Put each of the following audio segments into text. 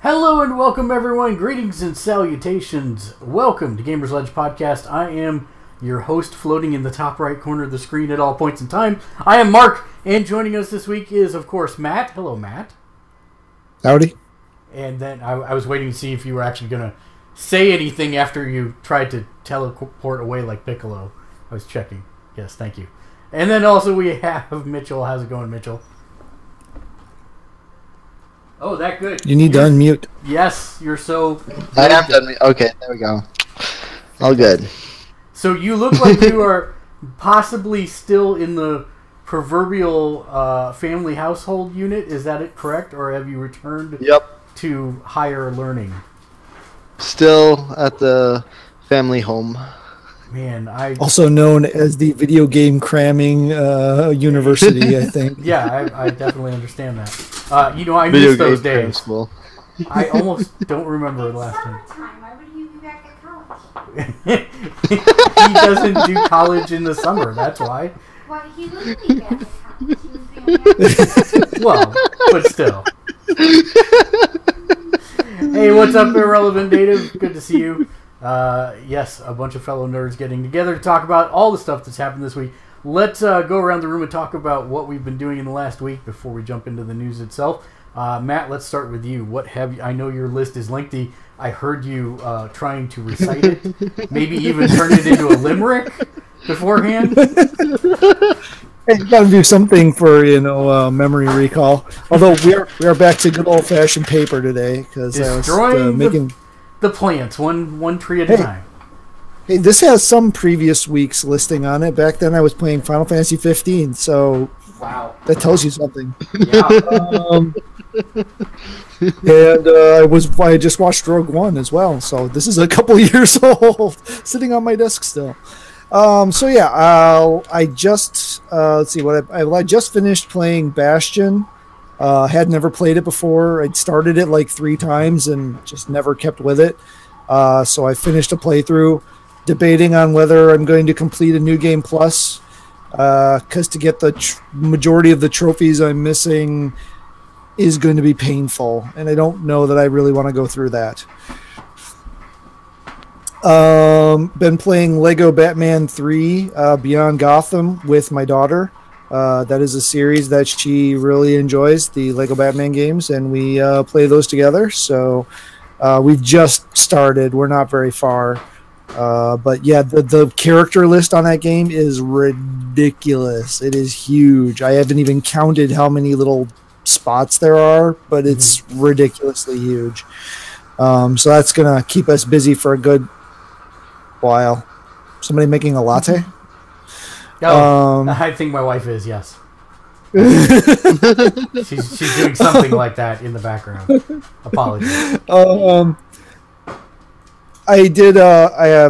Hello and welcome everyone, greetings and salutations. Welcome to Gamersledge Podcast. I am your host, floating in the top right corner of the screen at all points in time. I am Mark, and joining us this week is, of course, Matt. Hello, Matt. Howdy. And then I was waiting to see if you were actually going to say anything after you tried to teleport away like Piccolo. I was checking. Yes, thank you. And then also we have Mitchell. How's it going, Mitchell? Oh, that good. You need to unmute. Yes, you're so... I am done. Okay, there we go. All good. So you look like you are possibly still in the proverbial family household unit. Is that correct? Or have you returned to higher learning? Still at the family home. Man, also known as the video game cramming university, I think. Yeah, I definitely understand that. I miss those days. I almost don't remember the last time. Why would he be back at He college? doesn't do college in the summer, that's why. Well, he wouldn't be back at college. He was being Well, but still. Hey, what's up, Irrelevant Native? Good to see you. Yes, a bunch of fellow nerds getting together to talk about all the stuff that's happened this week. Let's go around the room and talk about what we've been doing in the last week before we jump into the news itself. Matt, let's start with you. What have you? I know your list is lengthy. I heard you trying to recite it, maybe even turn it into a limerick beforehand. Hey, you got to do something for memory recall. Although we are back to good old fashioned paper today because I was making the plants one tree at a time. Hey, this has some previous week's listing on it. Back then, I was playing Final Fantasy 15, so wow, that tells you something. Yeah. And I just watched Rogue One as well, so this is a couple years old, sitting on my desk still. I just let's see what I just finished playing Bastion. Had never played it before. I'd started it like 3 times and just never kept with it. So I finished a playthrough, debating on whether I'm going to complete a New Game Plus, because to get the majority of the trophies I'm missing is going to be painful, and I don't know that I really want to go through that. Been playing Lego Batman 3 Beyond Gotham with my daughter. That is a series that she really enjoys, the Lego Batman games, and we play those together. So we've just started. We're not very far. But yeah, the character list on that game is ridiculous. It is huge. I haven't even counted how many little spots there are, but it's ridiculously huge. So that's going to keep us busy for a good while. Somebody making a latte? I think my wife is, yes. she's doing something like that in the background. Apologies. I did.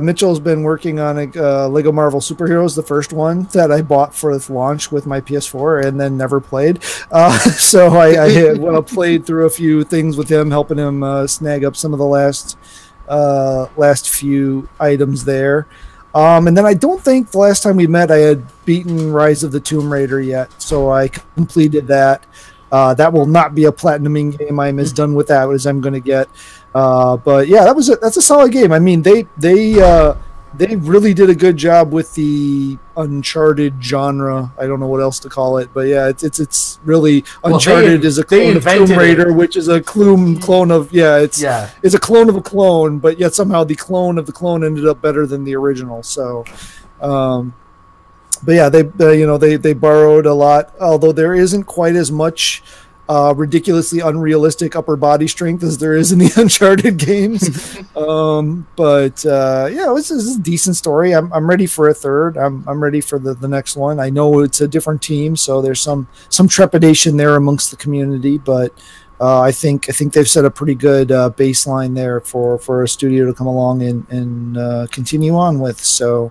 Mitchell's been working on a Lego Marvel Superheroes, the first one that I bought for its launch with my PS4 and then never played. So I played through a few things with him, helping him snag up some of the last few items there. And then I don't think the last time we met I had beaten Rise of the Tomb Raider yet, so I completed that. That will not be a platinuming game. I'm as done with that as I'm going to get. But yeah, that's a solid game. I mean, they really did a good job with the Uncharted genre. I don't know what else to call it, but yeah, it's really Uncharted is a clone of Tomb Raider, which is a clone of it's a clone of a clone, but yet somehow the clone of the clone ended up better than the original. So, but yeah, they borrowed a lot, although there isn't quite as much ridiculously unrealistic upper body strength as there is in the Uncharted games. This is a decent story. I'm ready for a third. I'm ready for the next one. I know it's a different team, so there's some trepidation there amongst the community, but I think they've set a pretty good baseline there for a studio to come along and continue on with. So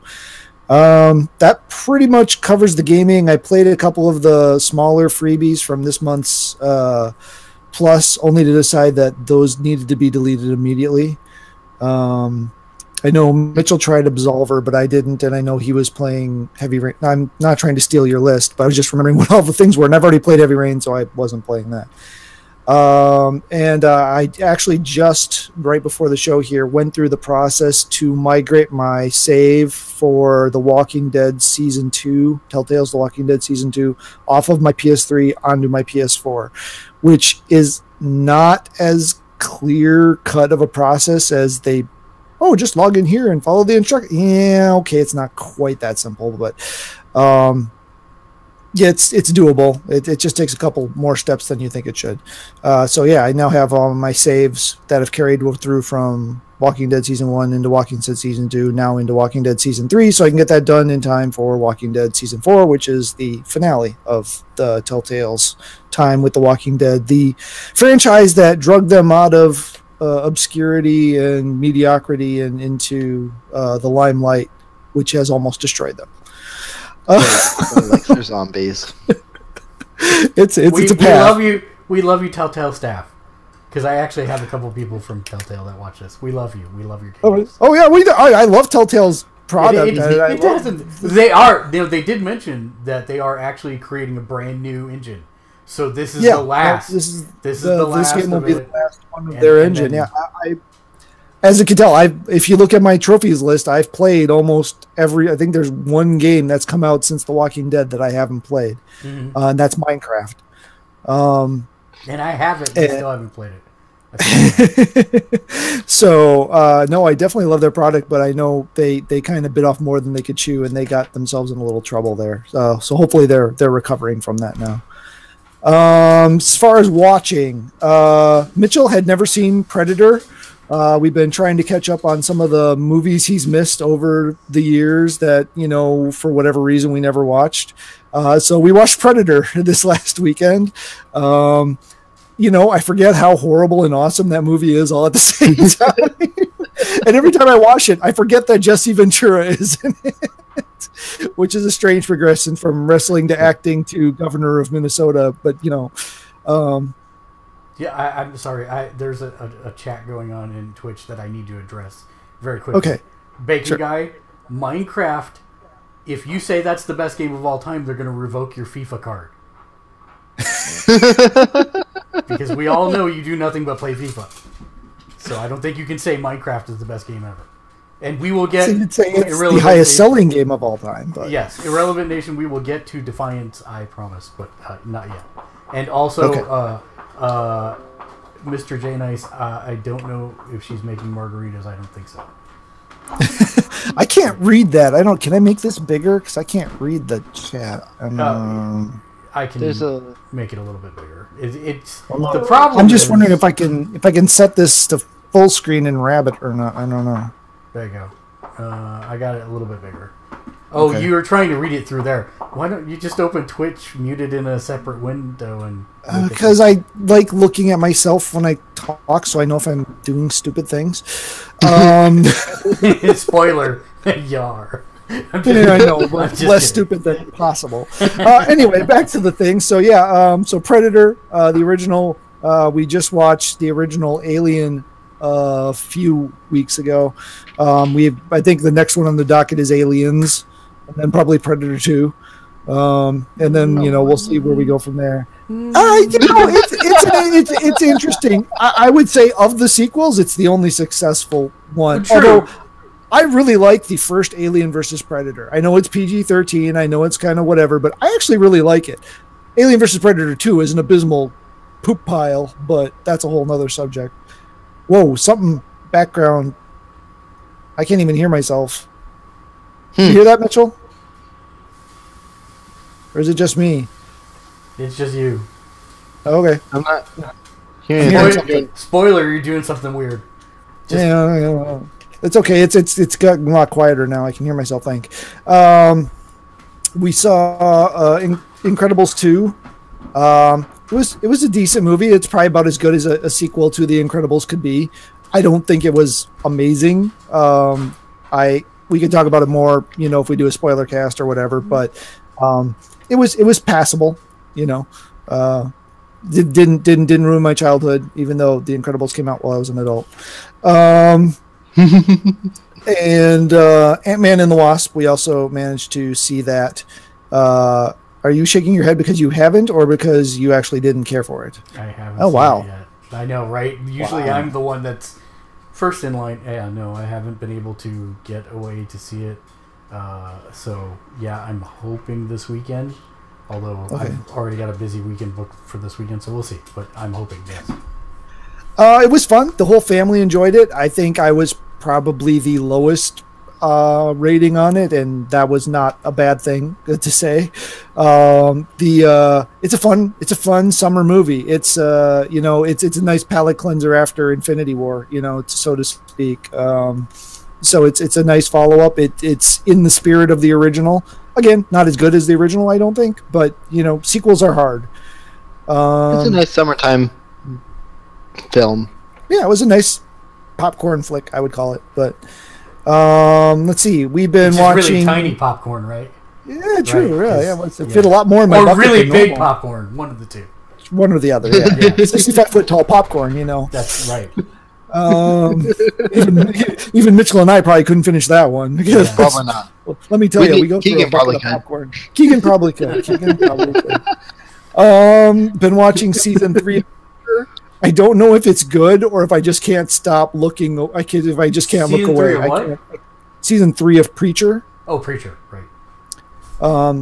that pretty much covers the gaming. I played a couple of the smaller freebies from this month's Plus, only to decide that those needed to be deleted immediately. I know Mitchell tried Absolver, but I didn't, and I know he was playing Heavy Rain. I'm not trying to steal your list, but I was just remembering what all the things were, and I've already played Heavy Rain, so I wasn't playing that. And I actually just right before the show here went through the process to migrate my save for The Walking Dead Season 2, Telltale's The Walking Dead Season 2, off of my PS3 onto my PS4, which is not as clear cut of a process as they just log in here and follow the instructions. Yeah, okay, it's not quite that simple, but yeah, it's doable. It just takes a couple more steps than you think it should. So yeah, I now have all my saves that have carried through from Walking Dead Season 1 into Walking Dead Season 2, now into Walking Dead Season 3, so I can get that done in time for Walking Dead Season 4, which is the finale of the Telltale's time with The Walking Dead, the franchise that drugged them out of obscurity and mediocrity and into the limelight, which has almost destroyed them. Like they're zombies. It's a path. We love you, Telltale staff. Because I actually have a couple people from Telltale that watch this. We love you. We love your games. Oh yeah, I love Telltale's product. They did mention that they are actually creating a brand new engine. So this is the last. This game will be the last one of their engine. Yeah, as you can tell, if you look at my trophies list, I've played almost every. I think there's one game that's come out since The Walking Dead that I haven't played, and that's Minecraft. And I haven't. I still haven't played it. So no, I definitely love their product, but I know they kind of bit off more than they could chew, and they got themselves in a little trouble there. So hopefully they're recovering from that now. As far as watching, Mitchell had never seen Predator. We've been trying to catch up on some of the movies he's missed over the years that, for whatever reason we never watched. So we watched Predator this last weekend. I forget how horrible and awesome that movie is all at the same time. And every time I watch it, I forget that Jesse Ventura is in it, which is a strange progression from wrestling to acting to governor of Minnesota. But, I'm sorry. There's a chat going on in Twitch that I need to address very quickly. Okay. Bacon Guy, Minecraft, if you say that's the best game of all time, they're going to revoke your FIFA card. Because we all know you do nothing but play FIFA. So I don't think you can say Minecraft is the best game ever. And we will get... It's the highest selling game of all time. But. Yes, Irrelevant Nation, we will get to Defiance, I promise, but not yet. And also... Okay. Mr. J Nice, I don't know if she's making margaritas. I don't think so. I can't read that. Can I make this bigger? Because I can't read the chat. I can make it a little bit bigger. It's the problem. I'm just wondering if I can set this to full screen in Rabbit or not. I don't know. There you go. I got it a little bit bigger. Oh, okay. You were trying to read it through there. Why don't you just open Twitch, mute it in a separte window, and... Because I like looking at myself when I talk, so I know if I'm doing stupid things. Spoiler. Yar. I know, but less stupid than possible. Anyway, back to the thing. So, yeah, so Predator, the original, we just watched the original Alien a few weeks ago. I think the next one on the docket is Aliens, and then probably Predator 2. And then, we'll see where we go from there. It's interesting. I would say of the sequels, it's the only successful one. True. Although I really like the first Alien versus Predator. I know it's PG-13. I know it's kind of whatever, but I actually really like it. Alien versus Predator 2 is an abysmal poop pile, but that's a whole nother subject. Whoa, something background. I can't even hear myself. You hear that, Mitchell? Or is it just me? It's just you. Okay. I'm not hearing something. Spoiler, you're doing something weird. Yeah. It's okay. It's gotten a lot quieter now. I can hear myself think. We saw Incredibles 2. It was a decent movie. It's probably about as good as a sequel to The Incredibles could be. I don't think it was amazing. We could talk about it more, if we do a spoiler cast or whatever. But it was passable. Didn't ruin my childhood, even though The Incredibles came out while I was an adult. And Ant-Man and the Wasp, we also managed to see that. Are you shaking your head because you haven't, or because you actually didn't care for it? I haven't. Oh, seen wow. it yet. I know, right? Usually, I'm the one that's first in line. Yeah, no, I haven't been able to get away to see it. So yeah, I'm hoping this weekend. Although I've already got a busy weekend booked for this weekend, so we'll see. But I'm hoping, yes. It was fun. The whole family enjoyed it. I think I was probably the lowest rating on it, and that was not a bad thing to say. It's a fun summer movie. It's it's a nice palate cleanser after Infinity War, so to speak. So it's a nice follow up. It's in the spirit of the original. Again, not as good as the original, I don't think, but sequels are hard. It's a nice summertime film. Yeah, it was a nice popcorn flick, I would call it. But let's see, we've been watching really tiny popcorn, right? Yeah, true. Right, Yeah, it fit a lot more in my or bucket really than big normal. popcorn. One of the two. One or the other. Yeah, 65-foot tall popcorn. That's right. Even Mitchell and I probably couldn't finish that one. Because, Probably not. well, let me tell you, we go through Keegan a bucket of could. popcorn. Keegan probably could. Been watching season 3. I don't know if it's good or if I just can't stop looking. If I just can't look away. Season 3 of what? Season 3 of Preacher. Oh, Preacher, right.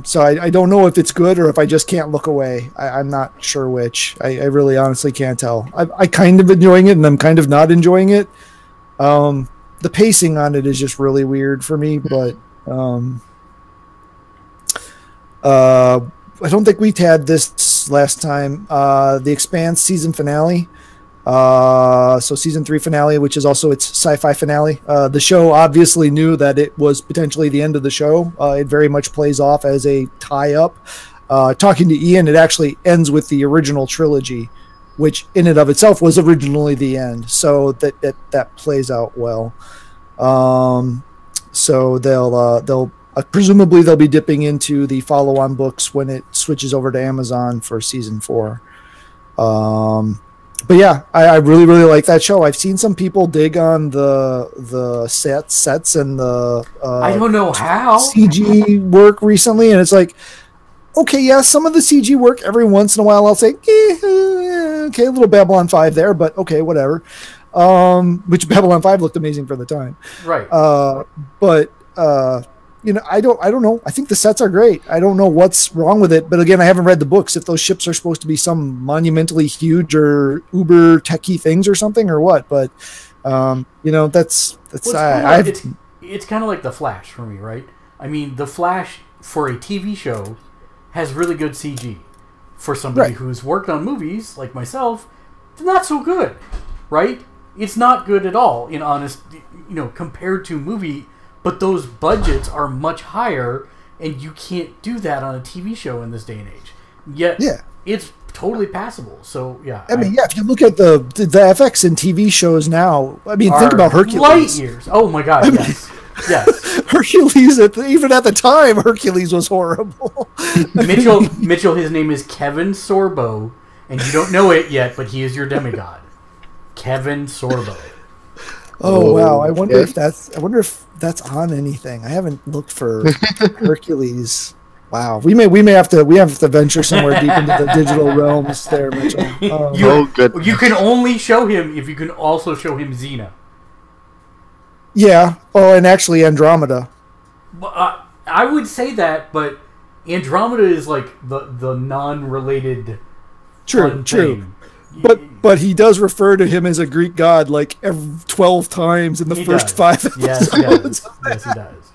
So I don't know if it's good or if I just can't look away. I'm not sure which. I really honestly can't tell. I kind of enjoying it and I'm kind of not enjoying it. The pacing on it is just really weird for me, but I don't think we had this last time. The Expanse season finale. So season 3 finale, which is also its sci-fi finale. The show obviously knew that it was potentially the end of the show. It very much plays off as a tie-up. Talking to Ian, it actually ends with the original trilogy, which in and of itself was originally the end. So that plays out well. So they'll presumably they'll be dipping into the follow-on books when it switches over to Amazon for season 4. But yeah, I really, really like that show. I've seen some people dig on the sets and the I don't know how CG work recently, and it's like, okay, yeah, some of the CG work every once in a while I'll say, okay, a little Babylon 5 there, but okay, whatever. Which Babylon 5 looked amazing for the time, right? But I don't know. I think the sets are great. I don't know what's wrong with it, but again, I haven't read the books. If those ships are supposed to be some monumentally huge or uber techie things or something or what, but that's it's kind of like The Flash for me, right? I mean, The Flash for a TV show has really good CG. For somebody who's worked on movies like myself, not so good, right? It's not good at all, in honest, compared to movie. But those budgets are much higher, and you can't do that on a TV show in this day and age. Yet, it's totally passable. So, yeah. If you look at the FX in TV shows now, think about Hercules. Light years. Oh, my God, yes. Yes. Hercules, even at the time, Hercules was horrible. Mitchell, his name is Kevin Sorbo, and you don't know it yet, but he is your demigod. Kevin Sorbo. Oh wow! I wonder if that's on anything. I haven't looked for Hercules. Wow, we may have to venture somewhere deep into the digital realms there, Mitchell. Good. You can only show him if you can also show him Xena. Yeah. Oh, and actually Andromeda. I would say that, but Andromeda is like the non-related. True. Thing. But he does refer to him as a Greek god like 12 times in the first 5 episodes. Yes, he does. Yes, he does.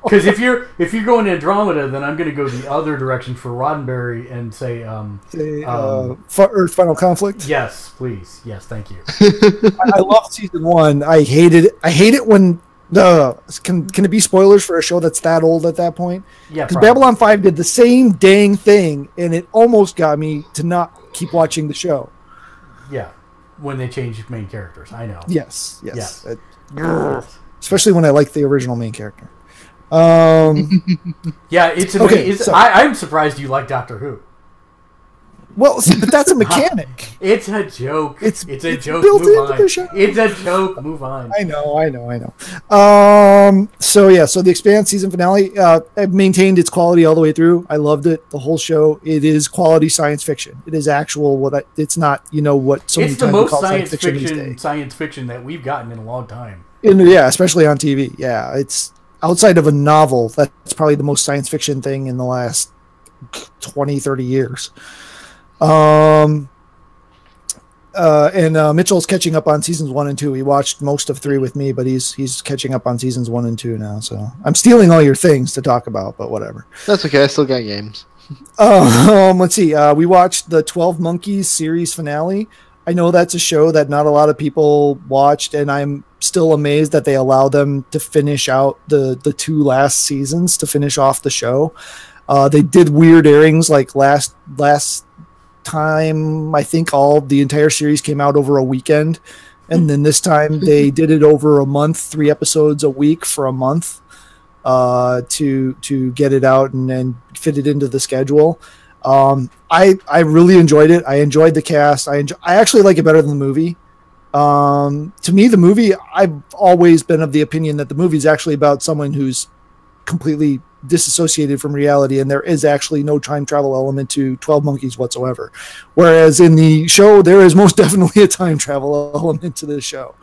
Because if you're going to Andromeda, then I'm going to go the other direction for Roddenberry and say Earth Final Conflict. Yes, please. Yes, thank you. I love season 1. I hate it when can it be spoilers for a show that's that old at that point? Yeah, because Babylon 5 did the same dang thing, and it almost got me to not keep watching the show. Yeah, when they changed main characters, I know. Yes. Especially when I like the original main character. Yeah, it's okay. I'm surprised you like Doctor Who. Well, see, but that's a mechanic. It's a joke. It's a joke. Built Move into on. the show. It's a joke. Move on. I know. So the Expanse season finale maintained its quality all the way through. I loved it. The whole show. It is quality science fiction. It is actual. It's not. What so many It's the times we most call science fiction that we've gotten in a long time. Especially on TV. Yeah, it's outside of a novel. That's probably the most science fiction thing in the last 20, 30 years. And Mitchell's catching up on seasons 1 and 2. He watched most of 3 with me, but he's catching up on seasons 1 and 2 now. So I'm stealing all your things to talk about, but whatever. That's okay. I still got games. Let's see. We watched the 12 Monkeys series finale. I know that's a show that not a lot of people watched, and I'm still amazed that they allow them to finish out the 2 last seasons to finish off the show. They did weird airings like last time. I think the entire series came out over a weekend, and then this time they did it over a month, 3 episodes a week for a month to get it out and then fit it into the schedule. I really enjoyed it. I enjoyed the cast. I actually like it better than the movie. To me, the movie, I've always been of the opinion that the movie is actually about someone who's completely disassociated from reality, and there is actually no time travel element to 12 Monkeys whatsoever. Whereas in the show, there is most definitely a time travel element to the show.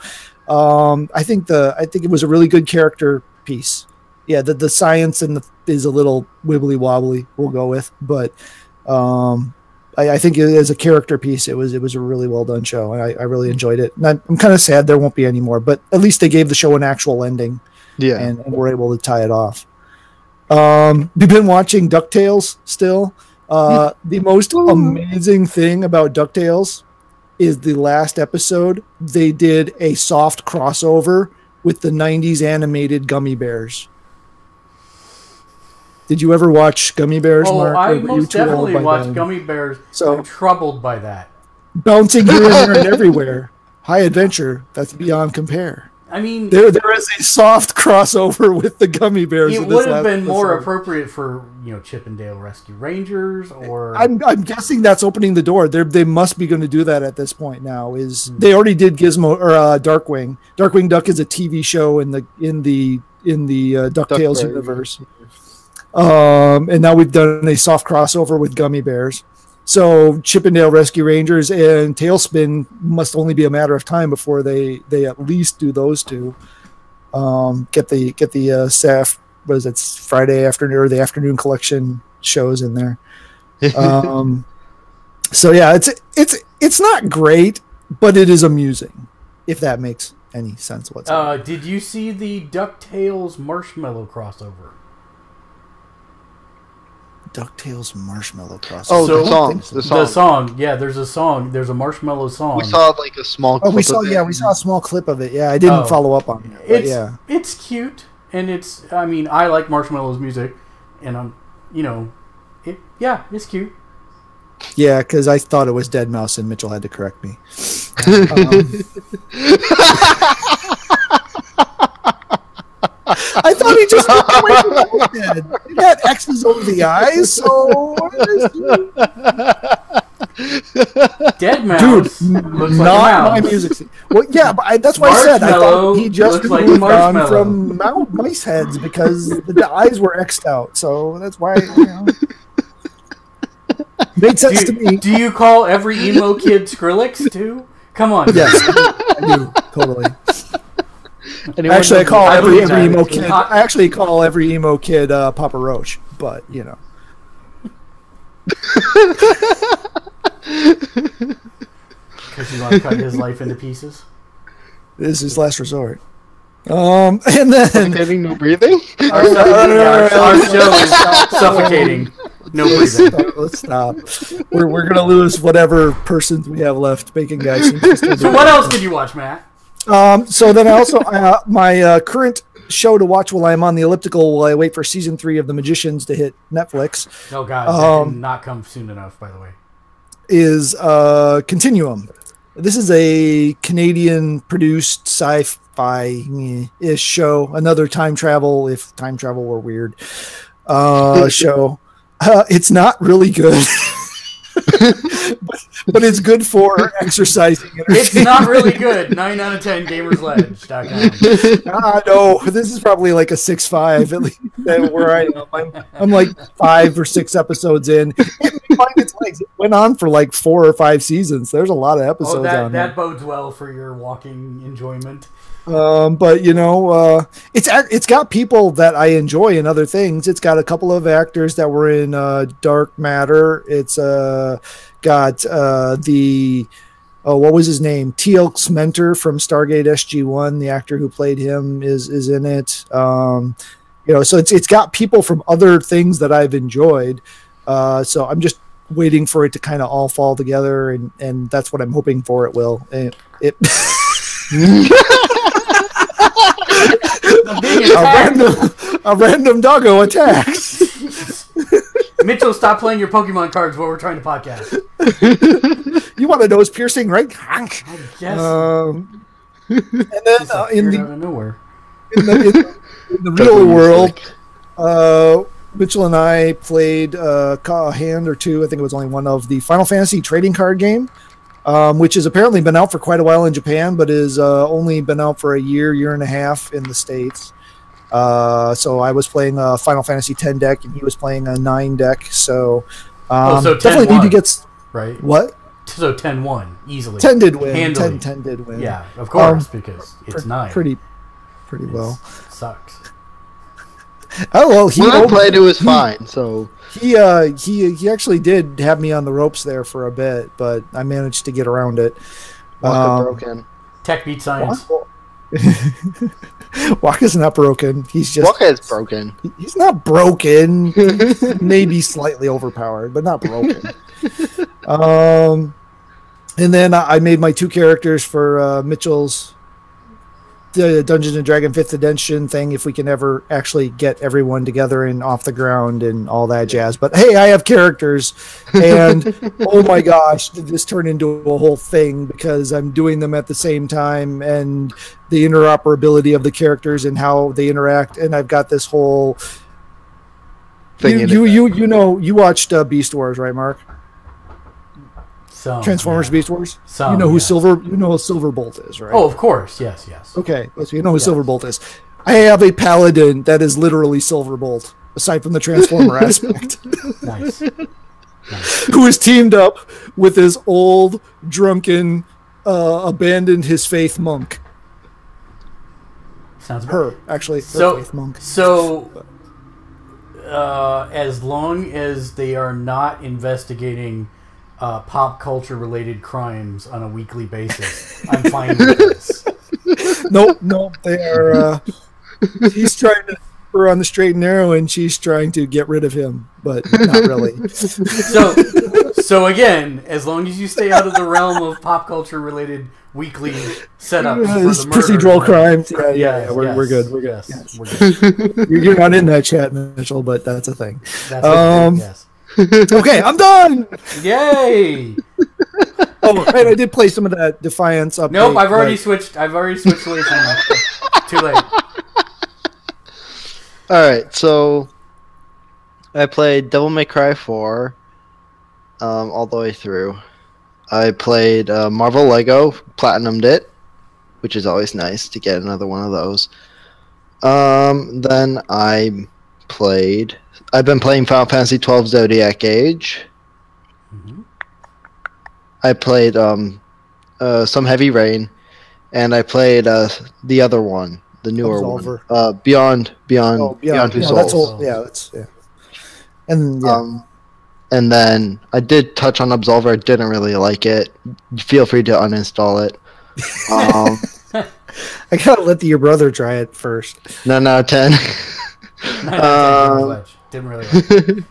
I think it was a really good character piece. Yeah, the science is a little wibbly wobbly. We'll go with, but I think as a character piece, it was a really well done show, and I really enjoyed it. And I'm kind of sad there won't be any more, but at least they gave the show an actual ending. Yeah, and we're able to tie it off. We've been watching DuckTales still. The most amazing thing about DuckTales is the last episode. They did a soft crossover with the 90s animated Gummy Bears. Did you ever watch Gummy Bears, Mark? I most definitely watched Gummy Bears. So I'm troubled by that. Bouncing here and there and everywhere. High adventure. That's beyond compare. I mean, there is a soft crossover with the Gummy Bears. It would have been more appropriate for Chip and Dale Rescue Rangers, or I'm guessing that's opening the door. They must be going to do that at this point now. They already did Gizmo or Darkwing. Darkwing Duck is a TV show in the DuckTales universe. And now we've done a soft crossover with Gummy Bears. So Chip and Dale Rescue Rangers and Tailspin must only be a matter of time before they at least do those two. Get the staff. What is it? Friday afternoon or the afternoon collection shows in there. So yeah, it's not great, but it is amusing, if that makes any sense whatsoever. Did you see the DuckTales Marshmallow crossover? DuckTales Marshmallow crossover. Oh, So- the song. Yeah, there's a song. There's a Marshmallow song. We saw like a small. Oh, we saw. clip of Yeah, it. we saw a small clip of it. Yeah, I didn't follow up on it. But yeah, It's cute, and it's. I mean, I like Marshmallow's music, and it's cute. yeah, because I thought it was Dead Mouse, and Mitchell had to correct me. I thought he just looked away from the head. It had X's over the eyes, so Dead Mouse dude, looks not like a my mouse. music. Well, yeah, but that's why I said I thought he just looks like moved on Marshmallow. from mice heads because the eyes were X'd out. So that's why made sense to me. Do you call every emo kid Skrillex too? Come on. Yes, I do totally. Anyone Actually, I know- call every believe that. emo kid. I actually call every emo kid Papa Roach, but Because you want to cut his life into pieces. this is his last resort. And then Suffocating, no breathing. Our show is suffocating. No breathing. let's stop. We're gonna lose whatever persons we have left. Bacon guys. So what else did you watch, Matt? So then I also my current show to watch while I'm on the elliptical while I wait for season 3 of The Magicians to hit Netflix Oh God, that did not come soon enough. By the way, is Continuum. This is a Canadian produced sci-fi-ish show. Another time travel, if time travel were weird, show. It's not really good. but it's good for exercising. It's not really good. 9 out of 10, Gamersledge.com. No, this is probably like a 6.5 at least where I am. I'm like 5 or 6 episodes in. It went on for like 4 or 5 seasons. There's a lot of episodes on that bodes well for your walking enjoyment. But it's got people that I enjoy in other things. It's got a couple of actors that were in Dark Matter. It's got what was his name? Teal'c's mentor from Stargate SG-1. The actor who played him is in it. So it's got people from other things that I've enjoyed. So I'm just waiting for it to kind of all fall together, and that's what I'm hoping for. It will. A random doggo attacks. Mitchell, stop playing your Pokemon cards while we're trying to podcast. You want a nose piercing, right? Yes. And then in the real world, Mitchell and I played a hand or two. I think it was only one of the Final Fantasy trading card game. Which has apparently been out for quite a while in Japan, but has only been out for a year and a half in the States. So I was playing a Final Fantasy X deck, and he was playing a 9 deck. So, so definitely need to get right. What? So 10-1 easily. 10 did win. Handily. 10 did win. Yeah, of course, because it's 9. Pretty well. Sucks. Oh well, when I played, it was fine. So he actually did have me on the ropes there for a bit, but I managed to get around it. broken. Tech beat science. Waka's not broken. He's just Waka is broken. He's not broken. Maybe slightly overpowered, but not broken. And then I made my 2 characters for Mitchell's the Dungeons and Dragon 5th edition thing, if we can ever actually get everyone together and off the ground and all that jazz. But hey, I have characters, and oh my gosh, did this turn into a whole thing because I'm doing them at the same time, and the interoperability of the characters and how they interact, and I've got this whole thing. You watched Beast Wars, right, Mark? Transformers, Beast Wars. You know who Silverbolt is, right? Oh, of course, yes. Okay, so you know who Silverbolt is. I have a paladin that is literally Silverbolt, aside from the Transformer aspect. Nice. Who is teamed up with his old, drunken, abandoned his faith monk. Sounds her faith monk. So, as long as they are not investigating pop culture related crimes on a weekly basis, I'm fine with this. No, they are. He's trying to put her on the straight and narrow, and she's trying to get rid of him, but not really. So again, as long as you stay out of the realm of pop culture related weekly setups for the procedural crimes, we're good. Yes, we're good. You're not in that chat, Mitchell, but that's a thing. That's yes. Okay, I'm done. Yay! Oh, right, I did play some of that Defiance update. Nope, I've already switched away from that. Too late. Alright, so I played Devil May Cry 4 all the way through. I played Marvel Lego, platinumed it, which is always nice to get another one of those. Then I've been playing Final Fantasy XII Zodiac Age. Mm-hmm. I played some Heavy Rain, and I played the other one, the newer one, Beyond Two Souls. That's And and then I did touch on Absolver. I didn't really like it. Feel free to uninstall it. I gotta let your brother try it first. 9 out of 10. 9 out of 10. Didn't really like it.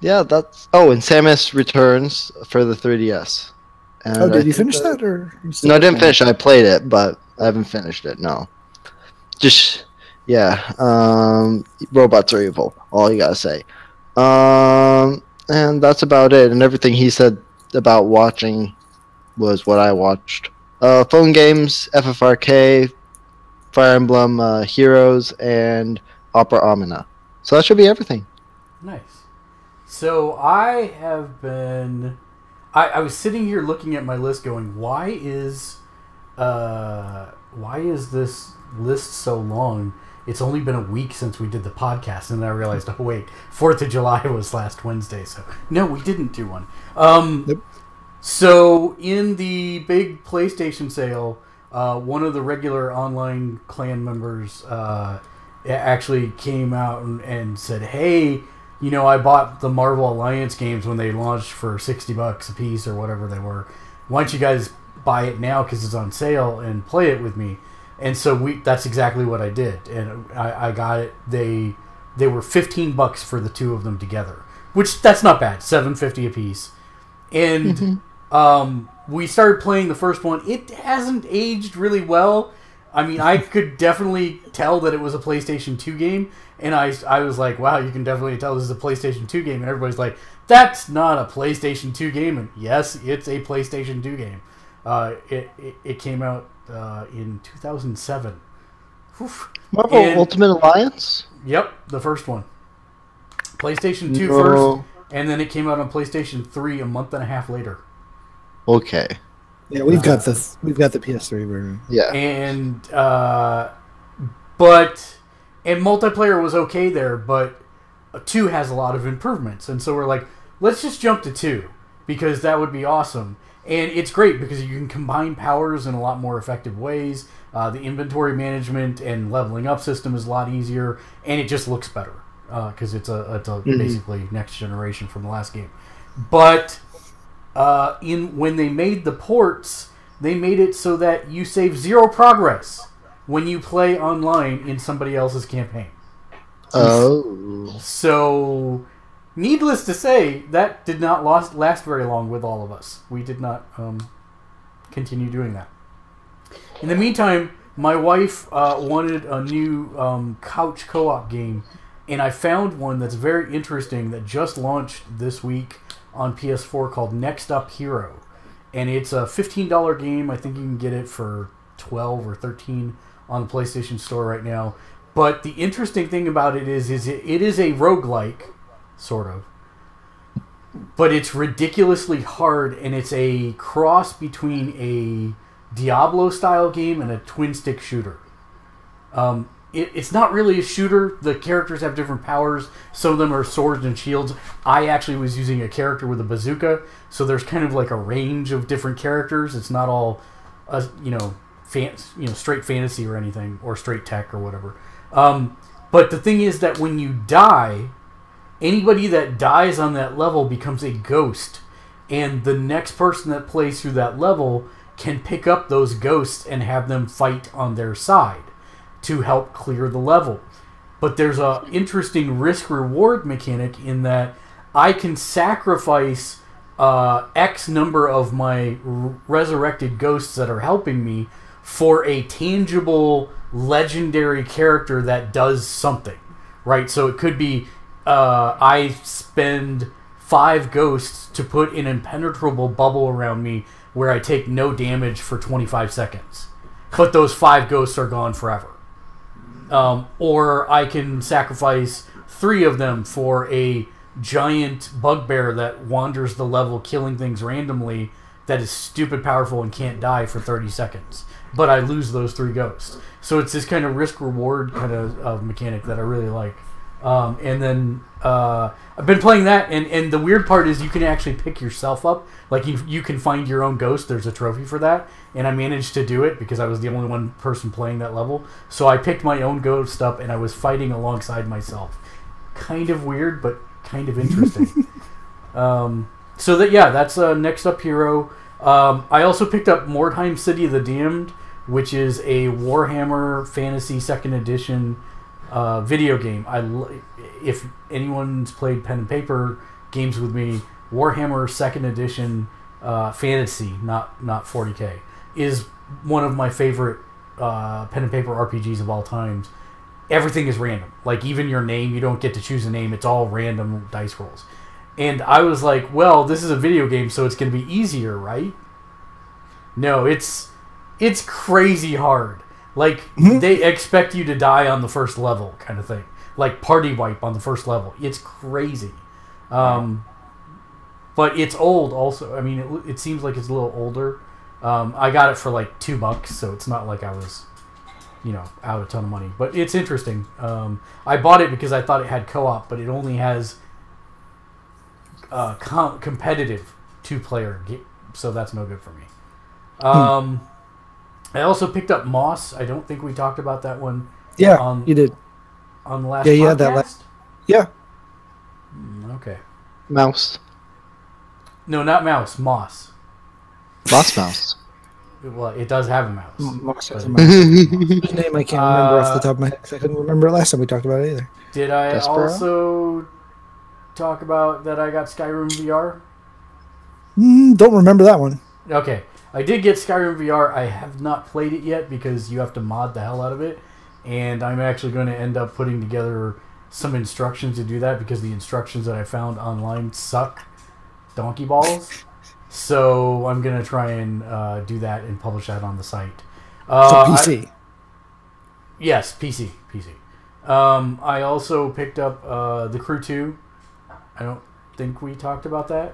Yeah, that's... Oh, and Samus Returns for the 3DS. And did you finish that? Or no, I didn't finish it. I played it, but I haven't finished it, no. Just, yeah. Robots are evil. All you gotta say. And that's about it. And everything he said about watching was what I watched. Phone games, FFRK, Fire Emblem Heroes, and Opera Omnia. So that should be everything. Nice. So I have been... I was sitting here looking at my list going, why is this list so long? It's only been a week since we did the podcast, and then I realized, oh wait, 4th of July was last Wednesday, so no, we didn't do one. Nope. So in the big PlayStation sale, one of the regular online clan members actually came out and said, hey, you know, I bought the Marvel Alliance games when they launched for $60 a piece or whatever they were. Why don't you guys buy it now because it's on sale and play it with me? And so that's exactly what I did. And I got it. They were $15 for the two of them together, which that's not bad. $7.50 a piece. And we started playing the first one. It hasn't aged really well. I mean, I could definitely tell that it was a PlayStation 2 game, and I was like, wow, you can definitely tell this is a PlayStation 2 game, and everybody's like, that's not a PlayStation 2 game, and yes, it's a PlayStation 2 game. It came out in 2007. Oof. Marvel Ultimate Alliance? Yep, the first one. PlayStation 2 first, and then it came out on PlayStation 3 a month and a half later. Okay. Yeah, we've got the PS3 version. Yeah. And multiplayer was okay there, but 2 has a lot of improvements, and so we're like, let's just jump to 2 because that would be awesome. And it's great because you can combine powers in a lot more effective ways. The inventory management and leveling up system is a lot easier, and it just looks better because it's basically next generation from the last game. But when they made the ports, they made it so that you save 0 progress when you play online in somebody else's campaign. Oh. So, needless to say, that did not last very long with all of us. We did not continue doing that. In the meantime, my wife wanted a new couch co-op game, and I found one that's very interesting that just launched this week on PS4 called Next Up Hero. And it's a $15 game. I think you can get it for $12 or $13 on the PlayStation Store right now. But the interesting thing about it is it is a roguelike, sort of. But it's ridiculously hard, and it's a cross between a Diablo-style game and a twin-stick shooter. It's not really a shooter. The characters have different powers. Some of them are swords and shields. I actually was using a character with a bazooka, so there's kind of like a range of different characters. It's not all, straight fantasy or anything, or straight tech or whatever. But the thing is that when you die, anybody that dies on that level becomes a ghost, and the next person that plays through that level can pick up those ghosts and have them fight on their side to help clear the level. But there's a interesting risk-reward mechanic in that I can sacrifice X number of my resurrected ghosts that are helping me for a tangible, legendary character that does something, right? So it could be I spend 5 ghosts to put an impenetrable bubble around me where I take no damage for 25 seconds. But those 5 ghosts are gone forever. Or I can sacrifice 3 of them for a giant bugbear that wanders the level killing things randomly that is stupid powerful and can't die for 30 seconds. But I lose those 3 ghosts. So it's this kind of risk-reward kind of mechanic that I really like. And then I've been playing that, and the weird part is you can actually pick yourself up. Like you can find your own ghost. There's a trophy for that, and I managed to do it because I was the only one person playing that level. So I picked my own ghost up, and I was fighting alongside myself. Kind of weird, but kind of interesting. That's Next Up Hero. I also picked up Mordheim City of the Damned, which is a Warhammer Fantasy 2nd Edition video game. If anyone's played pen and paper games with me, Warhammer 2nd Edition Fantasy, not 40K, is one of my favorite pen and paper RPGs of all times. Everything is random. Like, even your name, you don't get to choose a name. It's all random dice rolls. And I was like, well, this is a video game, so it's going to be easier, right? No, it's crazy hard. Like, they expect you to die on the first level kind of thing. like party wipe on the first level. It's crazy. But it's old also. I mean, it seems like it's a little older. I got it for like $2, so it's not like I was, out a ton of money. But it's interesting. I bought it because I thought it had co-op, but it only has competitive 2-player game, so that's no good for me. I also picked up Moss. I don't think we talked about that one. Yeah, you did. On the last podcast? Yeah. Okay. Mouse. No, not mouse. Moss. Mouse. Well, it does have a mouse. Moss has a mouse. His name I can't remember off the top of my head. I couldn't remember it last time we talked about it either. Did I Despero? also talk about that I got Skyrim VR? Don't remember that one. Okay. I did get Skyrim VR. I have not played it yet because you have to mod the hell out of it. And I'm actually going to end up putting together some instructions to do that because the instructions that I found online suck donkey balls. So I'm going to try and do that and publish that on the site. So PC. Yes, PC. I also picked up The Crew 2. I don't think we talked about that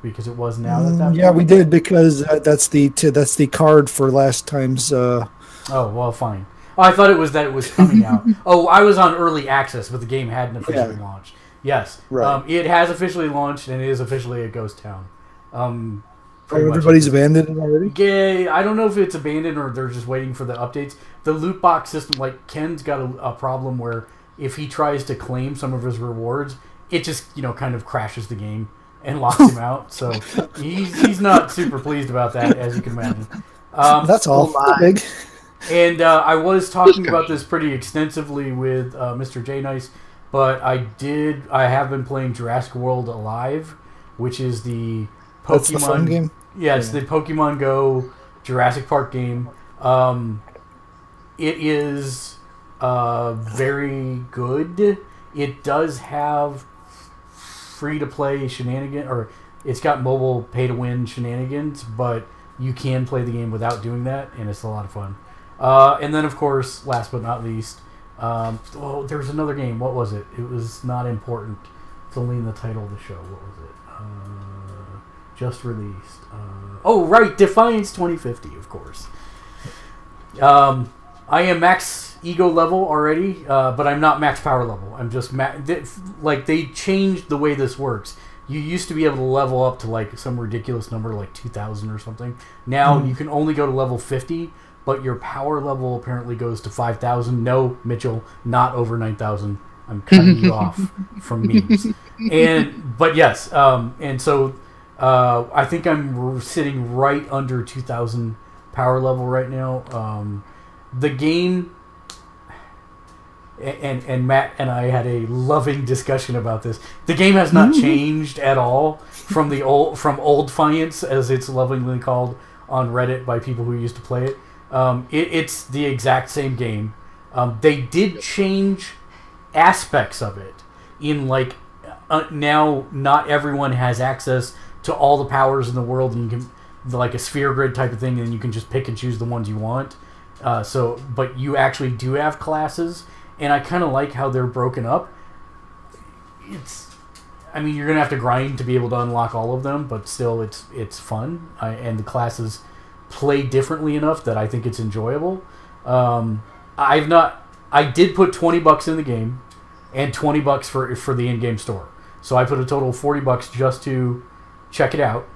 because it was now at that point. Yeah, we did because that's the card for last time's. Oh, well, fine. Oh, I thought it was coming out. Oh, I was on early access, but the game hadn't officially launched. Yes. Right. It has officially launched, and it is officially a ghost town. Everybody's abandoned it already? Yeah, I don't know if it's abandoned or they're just waiting for the updates. The loot box system, like Ken's got a problem where if he tries to claim some of his rewards, it just, kind of crashes the game and locks him out. So he's not super pleased about that, as you can imagine. That's all. Big. And I was talking about this pretty extensively with Mr. J Nice, but I have been playing Jurassic World Alive, which is the Pokemon That's the fun game. Yeah, it's the Pokemon Go Jurassic Park game. It is very good. It does have free-to-play shenanigans, or it's got mobile pay-to-win shenanigans, but you can play the game without doing that, and it's a lot of fun. And then, of course, last but not least, there's another game. What was it? It was not important. It's only in the title of the show. What was it? Just released. Right, Defiance 2050, of course. I am max ego level already, but I'm not max power level. I'm just they changed the way this works. You used to be able to level up to like some ridiculous number, like 2,000 or something. Now you can only go to level 50, but your power level apparently goes to 5,000. No, Mitchell, not over 9,000. I'm cutting you off from memes. But yes, and so I think I'm sitting right under 2,000 power level right now. The game, and Matt and I had a loving discussion about this. The game has not changed at all from old Defiance, as it's lovingly called on Reddit by people who used to play it. It's the exact same game. They did change aspects of it in now not everyone has access to all the powers in the world, and you can like a sphere grid type of thing, and you can just pick and choose the ones you want. But you actually do have classes, and I kind of like how they're broken up. You're gonna have to grind to be able to unlock all of them, but still, it's fun, and the classes play differently enough that I think it's enjoyable. I did put $20 in the game, and $20 for the in-game store. So I put a total of $40 just to check it out.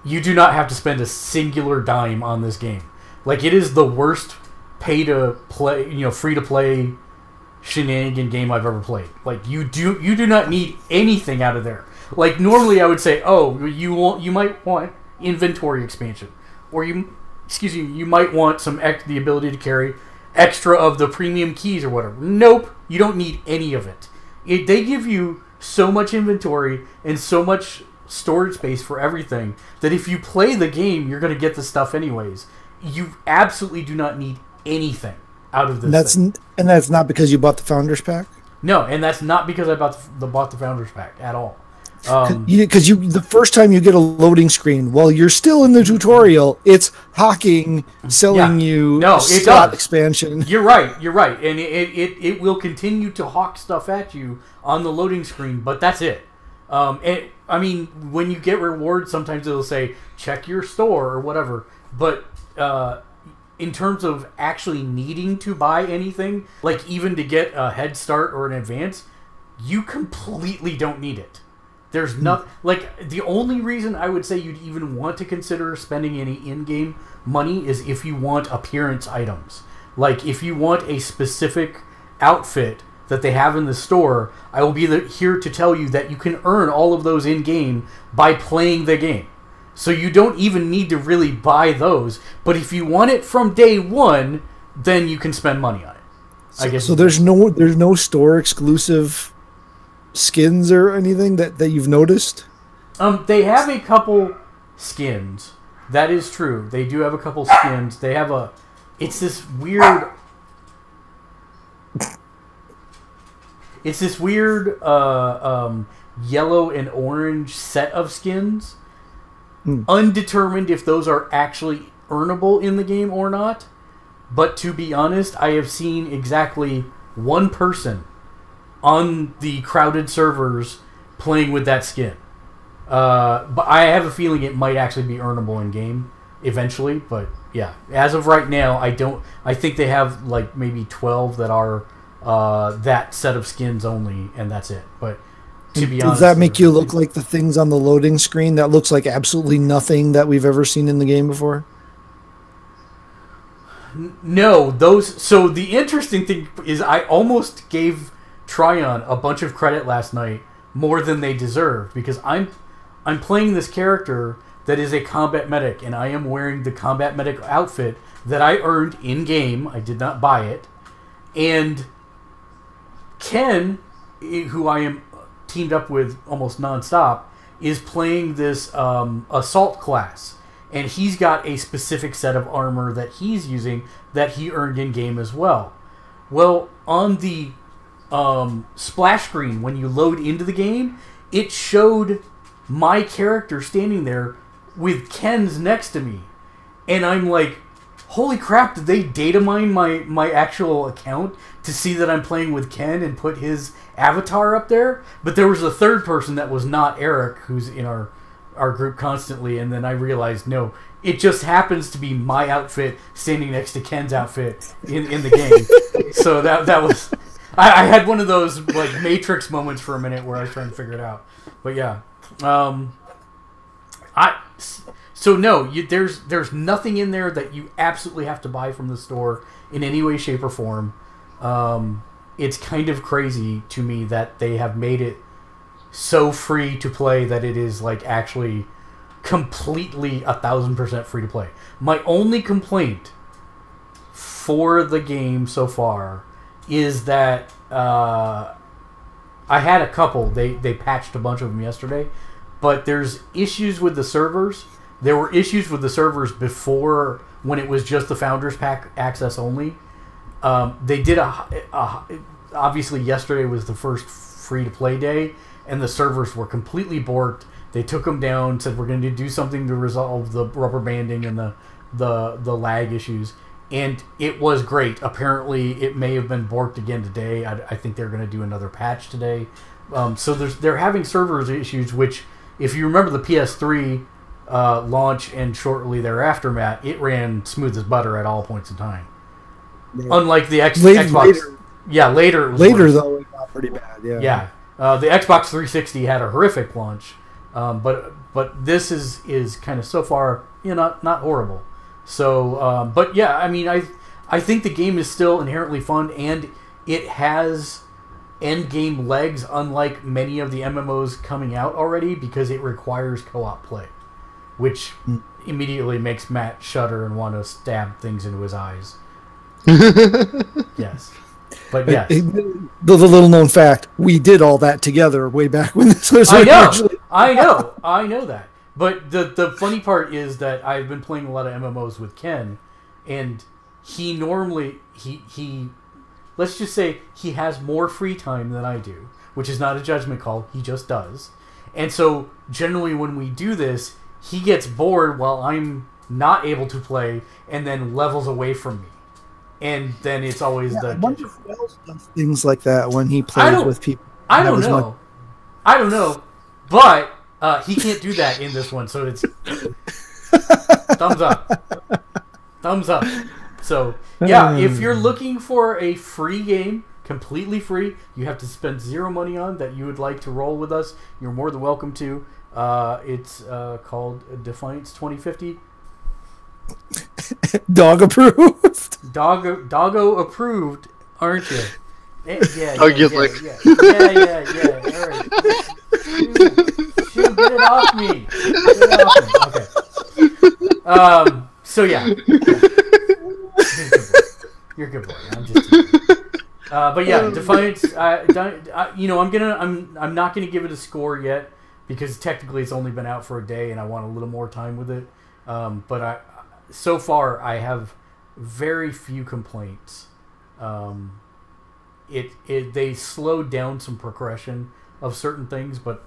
You do not have to spend a singular dime on this game. Like, it is the worst pay-to-play, free-to-play shenanigan game I've ever played. Like, you do not need anything out of there. Like, normally I would say, you might want inventory expansion, or you might want the ability to carry extra of the premium keys or whatever. Nope, you don't need any of it. They give you so much inventory and so much storage space for everything that if you play the game, you're going to get the stuff anyways. You absolutely do not need anything out of this. And that's not because you bought the Founders Pack? No, and that's not because I bought the Founders Pack at all. Because the first time you get a loading screen, while you're still in the tutorial, it's hawking, selling you slot expansion. You're right, and it will continue to hawk stuff at you on the loading screen, but that's it. And I mean, when you get rewards, sometimes it'll say check your store or whatever, but in terms of actually needing to buy anything, like even to get a head start or an advance, you completely don't need it. There's not like the only reason I would say you'd even want to consider spending any in-game money is if you want appearance items. Like if you want a specific outfit that they have in the store, I will be here to tell you that you can earn all of those in-game by playing the game. So you don't even need to really buy those. But if you want it from day one, then you can spend money on it. I guess. So there's no store exclusive skins or anything that you've noticed? They have a couple skins. That is true. They do have a couple skins. They have it's this weird yellow and orange set of skins. Undetermined if those are actually earnable in the game or not. But to be honest, I have seen exactly one person on the crowded servers playing with that skin. But I have a feeling it might actually be earnable in game eventually. But yeah, as of right now, I think they have like maybe 12 that are that set of skins only, and that's it. But to be honest, does that make you look like the things on the loading screen that looks like absolutely nothing that we've ever seen in the game before? No, those. So the interesting thing is, I almost gave Tryon a bunch of credit last night, more than they deserve, because I'm playing this character that is a combat medic, and I am wearing the combat medic outfit that I earned in game. I did not buy it, and Ken, who I am teamed up with almost nonstop, is playing this assault class, and he's got a specific set of armor that he's using that he earned in game as well. Well, on the splash screen when you load into the game, it showed my character standing there with Ken's next to me, and I'm like, holy crap, did they data mine my actual account to see that I'm playing with Ken and put his avatar up there? But there was a third person that was not Eric, who's in our group constantly, and then I realized, no, it just happens to be my outfit standing next to Ken's outfit in the game. So that was... I had one of those like Matrix moments for a minute where I was trying to figure it out. But yeah. So no, there's nothing in there that you absolutely have to buy from the store in any way, shape, or form. It's kind of crazy to me that they have made it so free to play that it is like actually completely 1,000% free to play. My only complaint for the game so far is that I had a couple. They patched a bunch of them yesterday, but there's issues with the servers. There were issues with the servers before when it was just the Founders Pack access only. They did obviously yesterday was the first free-to-play day, and the servers were completely borked. They took them down, said we're going to do something to resolve the rubber banding and the lag issues, and it was great. Apparently, it may have been borked again today. I think they're going to do another patch today. So they're having servers issues, which, if you remember the PS3 launch and shortly thereafter, Matt, it ran smooth as butter at all points in time. Yeah. Unlike the Xbox. Later. Yeah, later. Later, though, it got pretty bad. Yeah. Yeah. The Xbox 360 had a horrific launch, but this is kind of so far, not horrible. So, but yeah, I mean, I think the game is still inherently fun, and it has end game legs, unlike many of the MMOs coming out already, because it requires co-op play, which immediately makes Matt shudder and want to stab things into his eyes. Yes. But yes. The little known fact, we did all that together way back when this was I know that. But the funny part is that I've been playing a lot of MMOs with Ken, and he normally he let's just say he has more free time than I do, which is not a judgment call, he just does. And so generally when we do this, he gets bored while I'm not able to play, and then levels away from me. And then it's always I wonder who else does things like that when he plays with people. I don't know. I don't know. But he can't do that in this one, so it's thumbs up. Thumbs up. So, yeah, if you're looking for a free game, completely free, you have to spend zero money on that you would like to roll with us, you're more than welcome to. It's called Defiance 2050. Dog approved. Doggo approved, aren't you? Yeah. Yeah. All right. Shoot, get it off me. Okay. So yeah. You're a good boy. I'm just teasing. But yeah, Defiance. I'm not gonna give it a score yet because technically it's only been out for a day and I want a little more time with it. But so far I have very few complaints. They slowed down some progression of certain things, but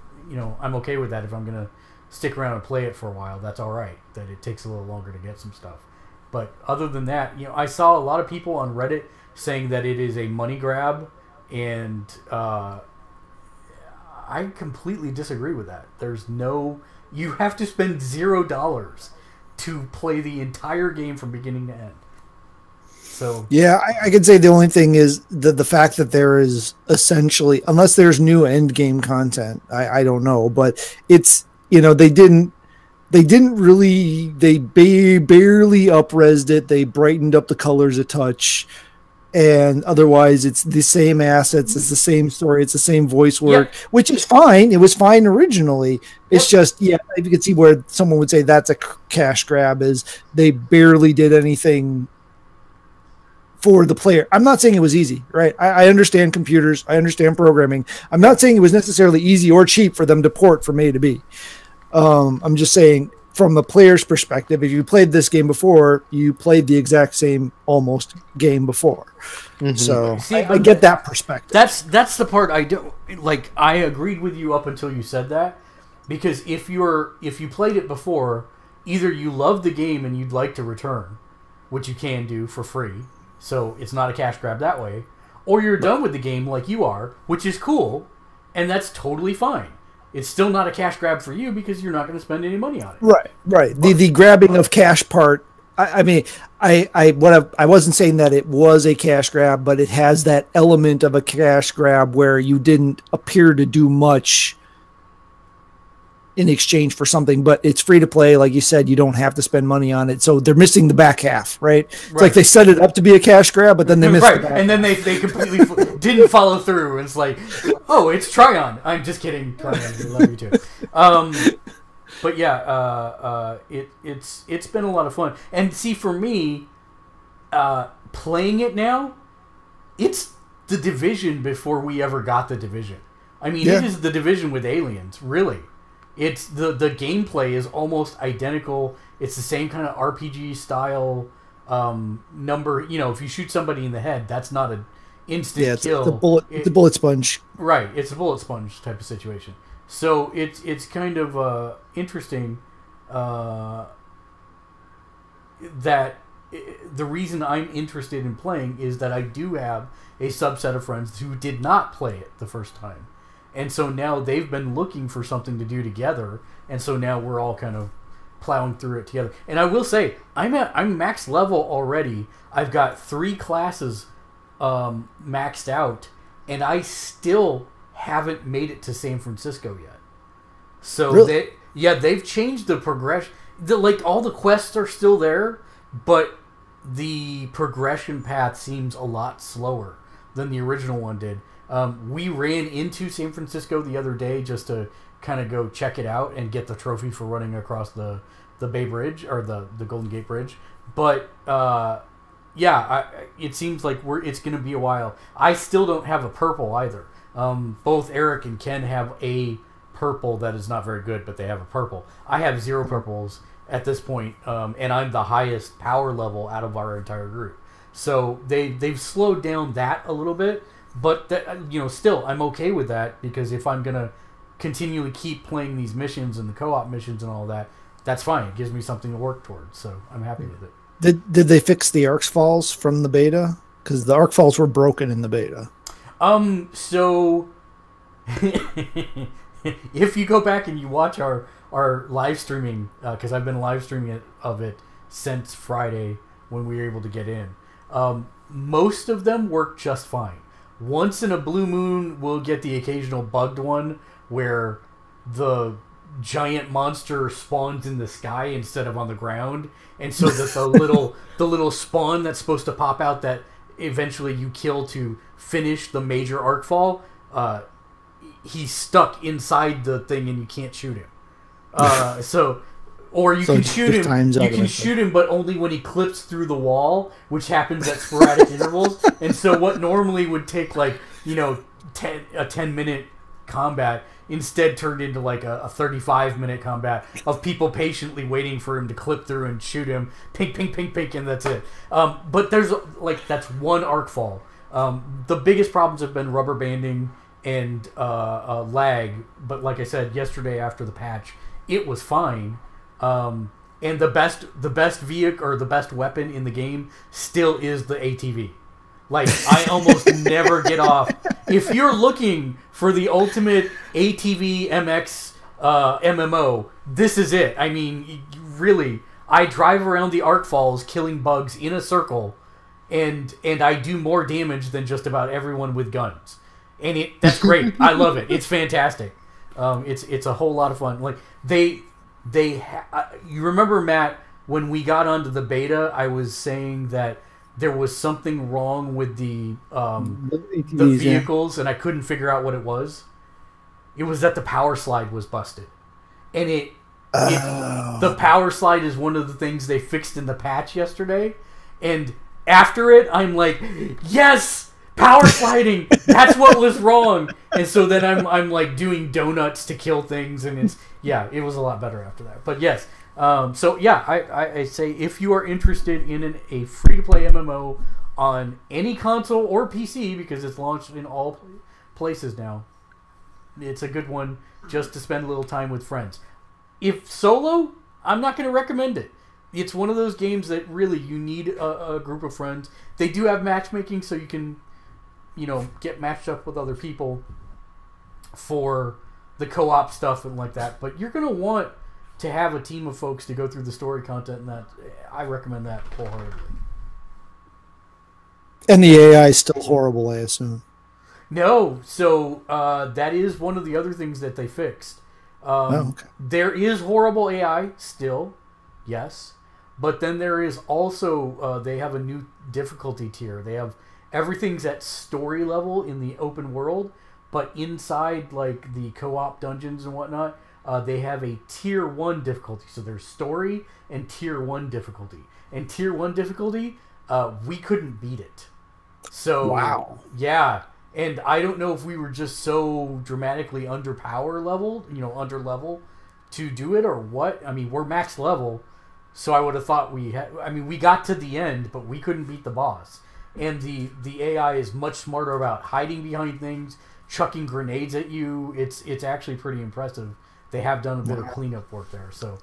I'm okay with that. If I'm gonna stick around and play it for a while, that's all right. That it takes a little longer to get some stuff. But other than that, I saw a lot of people on Reddit saying that it is a money grab, and I completely disagree with that. You have to spend $0 to play the entire game from beginning to end. So yeah, I could say the only thing is the fact that there is essentially, unless there's new end game content, I don't know, but it's they barely up-resed it. They brightened up the colors a touch, and otherwise it's the same assets, it's the same story, it's the same voice work, which is fine. It was fine originally. It's just, you can see where someone would say that's a cash grab, is they barely did anything for the player. I'm not saying it was easy, right? I understand computers, I understand programming. I'm not saying it was necessarily easy or cheap for them to port from A to B. I'm just saying, from the player's perspective, if you played this game before, you played the exact same almost game before. Mm-hmm. So I get that perspective. That's the part I don't like. I agreed with you up until you said that, because if you played it before, either you love the game and you'd like to return, which you can do for free, so it's not a cash grab that way, or you're done with the game like you are, which is cool, and that's totally fine. It's still not a cash grab for you because you're not going to spend any money on it. Right. The grabbing of cash part. I wasn't saying that it was a cash grab, but it has that element of a cash grab where you didn't appear to do much in exchange for something, but it's free to play. Like you said, you don't have to spend money on it. So they're missing the back half, right? It's like they set it up to be a cash grab, but then they missed the back and then they completely didn't follow through. And it's like, oh, it's Tryon. I'm just kidding, Tryon. I love you too. But yeah, it's been a lot of fun. And see, for me, playing it now, it's the Division before we ever got the Division. I mean, it is the Division with aliens, really. It's the gameplay is almost identical. It's the same kind of RPG style number. If you shoot somebody in the head, that's not an instant kill. It's a bullet sponge. Right, it's a bullet sponge type of situation. So it's kind of interesting that the reason I'm interested in playing is that I do have a subset of friends who did not play it the first time. And so now they've been looking for something to do together, and so now we're all kind of plowing through it together. And I will say, I'm max level already. I've got 3 classes maxed out, and I still haven't made it to San Francisco yet. So really? They've changed the progression. All the quests are still there, but the progression path seems a lot slower than the original one did. We ran into San Francisco the other day just to kind of go check it out and get the trophy for running across the Bay Bridge, or the Golden Gate Bridge. But it seems like it's going to be a while. I still don't have a purple either. Both Eric and Ken have a purple that is not very good, but they have a purple. I have 0 purples at this point, and I'm the highest power level out of our entire group. So they've slowed down that a little bit. But still, I'm okay with that, because if I'm gonna continually keep playing these missions and the co-op missions and all that, that's fine. It gives me something to work towards, so I'm happy with it. Did they fix the arc falls from the beta? Because the arc falls were broken in the beta. So if you go back and you watch our live streaming, because I've been live streaming of it since Friday when we were able to get in, most of them work just fine. Once in a blue moon, we'll get the occasional bugged one where the giant monster spawns in the sky instead of on the ground, and so that the little spawn that's supposed to pop out that eventually you kill to finish the major arc fall, he's stuck inside the thing and you can't shoot him. Or you can shoot him. You can shoot him, but only when he clips through the wall, which happens at sporadic intervals. And so, what normally would take a 10-minute combat instead turned into like a 35-minute combat of people patiently waiting for him to clip through and shoot him. Pink, pink, pink, pink, and that's it. But there's that's one arc fall. The biggest problems have been rubber banding and lag. But like I said yesterday after the patch, it was fine. And the best vehicle or the best weapon in the game still is the ATV. Like, I almost never get off. If you're looking for the ultimate ATV MX MMO, this is it. I mean, really, I drive around the arc falls killing bugs in a circle, and I do more damage than just about everyone with guns. And that's great. I love it. It's fantastic. It's a whole lot of fun. Like, you remember, Matt, when we got onto the beta, I was saying that there was something wrong with the vehicles, and I couldn't figure out what it was. It was that the power slide was busted, and the power slide is one of the things they fixed in the patch yesterday. And after it, I'm like, yes, power sliding. That's what was wrong. And so then I'm like doing donuts to kill things, and it was a lot better after that. But yes. I say if you are interested in a free-to-play MMO on any console or PC, because it's launched in all places now, it's a good one just to spend a little time with friends. If solo, I'm not going to recommend it. It's one of those games that really you need a group of friends. They do have matchmaking, so you can, get matched up with other people for the co-op stuff and like that. But you're going to want to have a team of folks to go through the story content, and that I recommend that wholeheartedly. And the AI is still horrible, I assume. No, so that is one of the other things that they fixed. Okay. There is horrible AI still, yes, but then there is also they have a new difficulty tier. They have everything's at story level in the open world, but inside like the co-op dungeons and whatnot, they have a tier 1 difficulty. So there's story and tier 1 difficulty. And tier 1 difficulty, we couldn't beat it. So wow. Yeah. And I don't know if we were just so dramatically under level to do it or what. I mean, we're max level, so I would have thought we got to the end, but we couldn't beat the boss. And the AI is much smarter about hiding behind things, chucking grenades at you. It's actually pretty impressive. They have done a bit of cleanup work there, so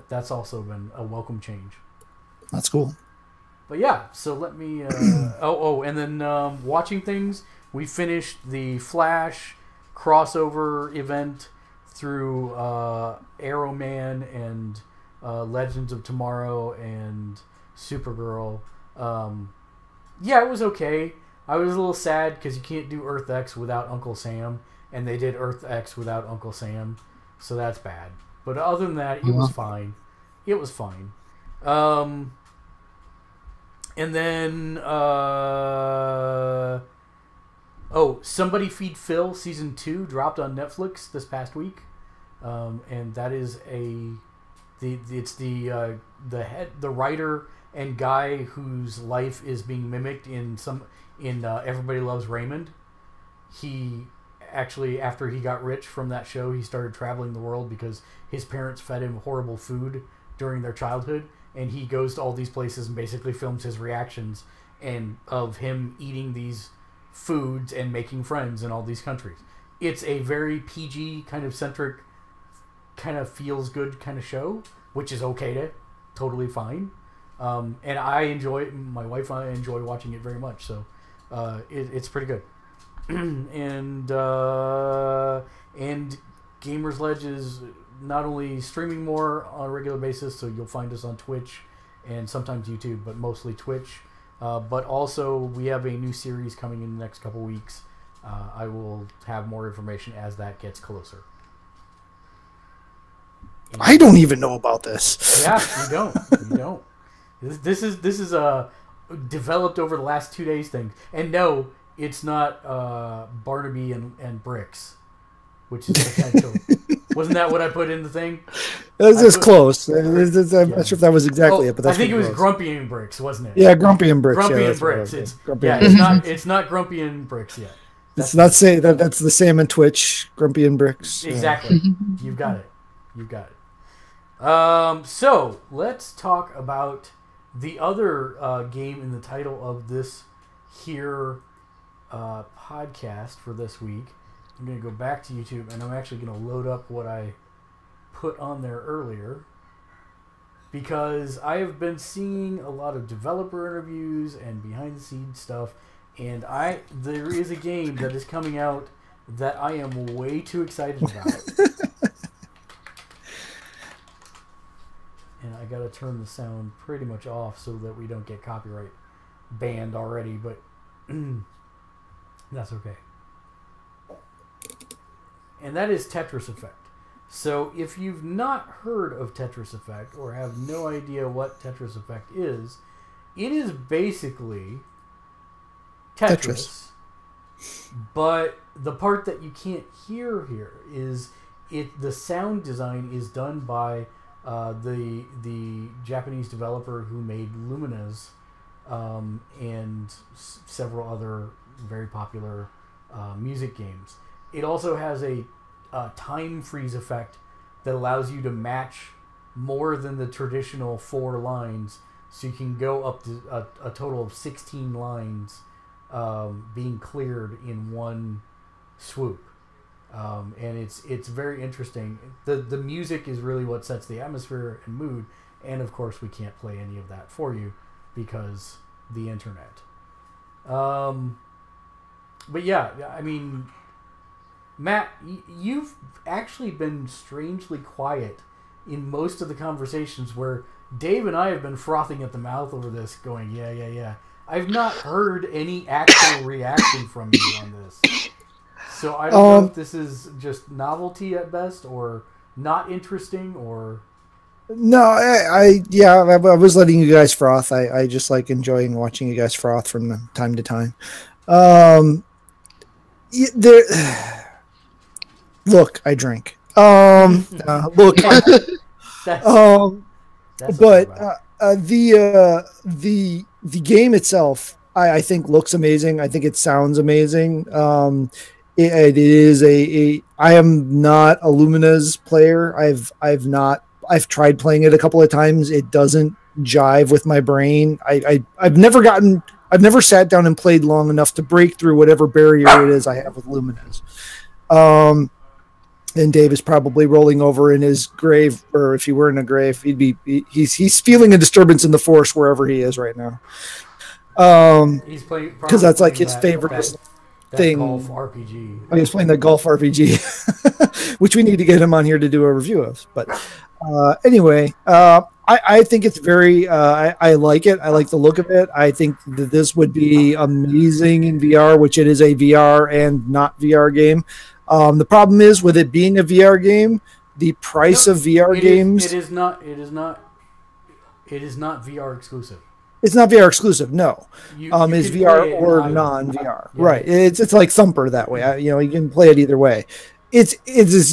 that's also been a welcome change. That's cool. But yeah, so let me... and then watching things, we finished the Flash crossover event through Arrowman and Legends of Tomorrow and Supergirl. It was okay. I was a little sad because you can't do Earth X without Uncle Sam, and they did Earth X without Uncle Sam, so that's bad. But other than that, it was fine. It was fine. And then, Somebody Feed Phil Season 2 dropped on Netflix this past week. And that is the writer and guy whose life is being mimicked in Everybody Loves Raymond. He actually, after he got rich from that show, he started traveling the world because his parents fed him horrible food during their childhood. And he goes to all these places and basically films his reactions and of him eating these foods and making friends in all these countries. it's a very PG kind of centric, kind of feels good kind of show, which is totally fine. And I enjoy it. My wife and I enjoy watching it very much. So it's pretty good. and Gamersledge is not only streaming more on a regular basis, so you'll find us on Twitch and sometimes YouTube, but mostly Twitch. But also we have a new series coming in the next couple weeks. I will have more information as that gets closer. I don't even know about this. Yeah, you don't. This is a developed over the last 2 days thing. And no, it's not Barnaby and Bricks, which is potential. Wasn't that what I put in the thing? It's close. I'm not sure if that was exactly it, but that's I think it was Grumpy and Bricks, wasn't it? Yeah, Grumpy and Bricks. Grumpy yeah, and Bricks. It's not Grumpy and Bricks yet. It's not say that that's the same in Twitch. Grumpy and Bricks. Exactly. You've got it. So let's talk about the other game in the title of this here podcast for this week. I'm going to go back to YouTube, and I'm actually going to load up what I put on there earlier, because I have been seeing a lot of developer interviews and behind-the-scenes stuff, and there is a game that is coming out that I am way too excited about. And I got to turn the sound pretty much off so that we don't get copyright banned already, but that's okay. And that is Tetris Effect. So if you've not heard of Tetris Effect or have no idea what Tetris Effect is, it is basically Tetris. But the part that you can't hear here is the sound design is done by the Japanese developer who made Lumina's and several other very popular music games. It also has a time freeze effect that allows you to match more than the traditional 4 lines, so you can go up to a total of 16 lines being cleared in one swoop. And it's very interesting. The music is really what sets the atmosphere and mood, and of course we can't play any of that for you because the internet. But yeah, I mean, Matt, you've actually been strangely quiet in most of the conversations where Dave and I have been frothing at the mouth over this, going, yeah. I've not heard any actual reaction from you on this. So I don't know if this is just novelty at best, or not interesting, or... No, I was letting you guys froth. I just like enjoying watching you guys froth from time to time. Look, I drink. Look, the game itself, I think looks amazing. I think it sounds amazing. It is I am not a Lumina's player. I've tried playing it a couple of times. It doesn't jive with my brain. I've never sat down and played long enough to break through whatever barrier it is I have with Lumina's. And Dave is probably rolling over in his grave, or if he were in a grave, he's feeling a disturbance in the force wherever he is right now. He's playing because that's like his favorite thing. Golf RPG. He's playing the golf RPG, which we need to get him on here to do a review of. But anyway, I think it's very. I like it. I like the look of it. I think that this would be amazing in VR, which it is a VR and not VR game. The problem is with it being a VR game, the price of VR games. It is not VR exclusive. It's not VR exclusive. No, it's VR or non-VR. Yeah. Right. It's like Thumper that way. You can play it either way. It's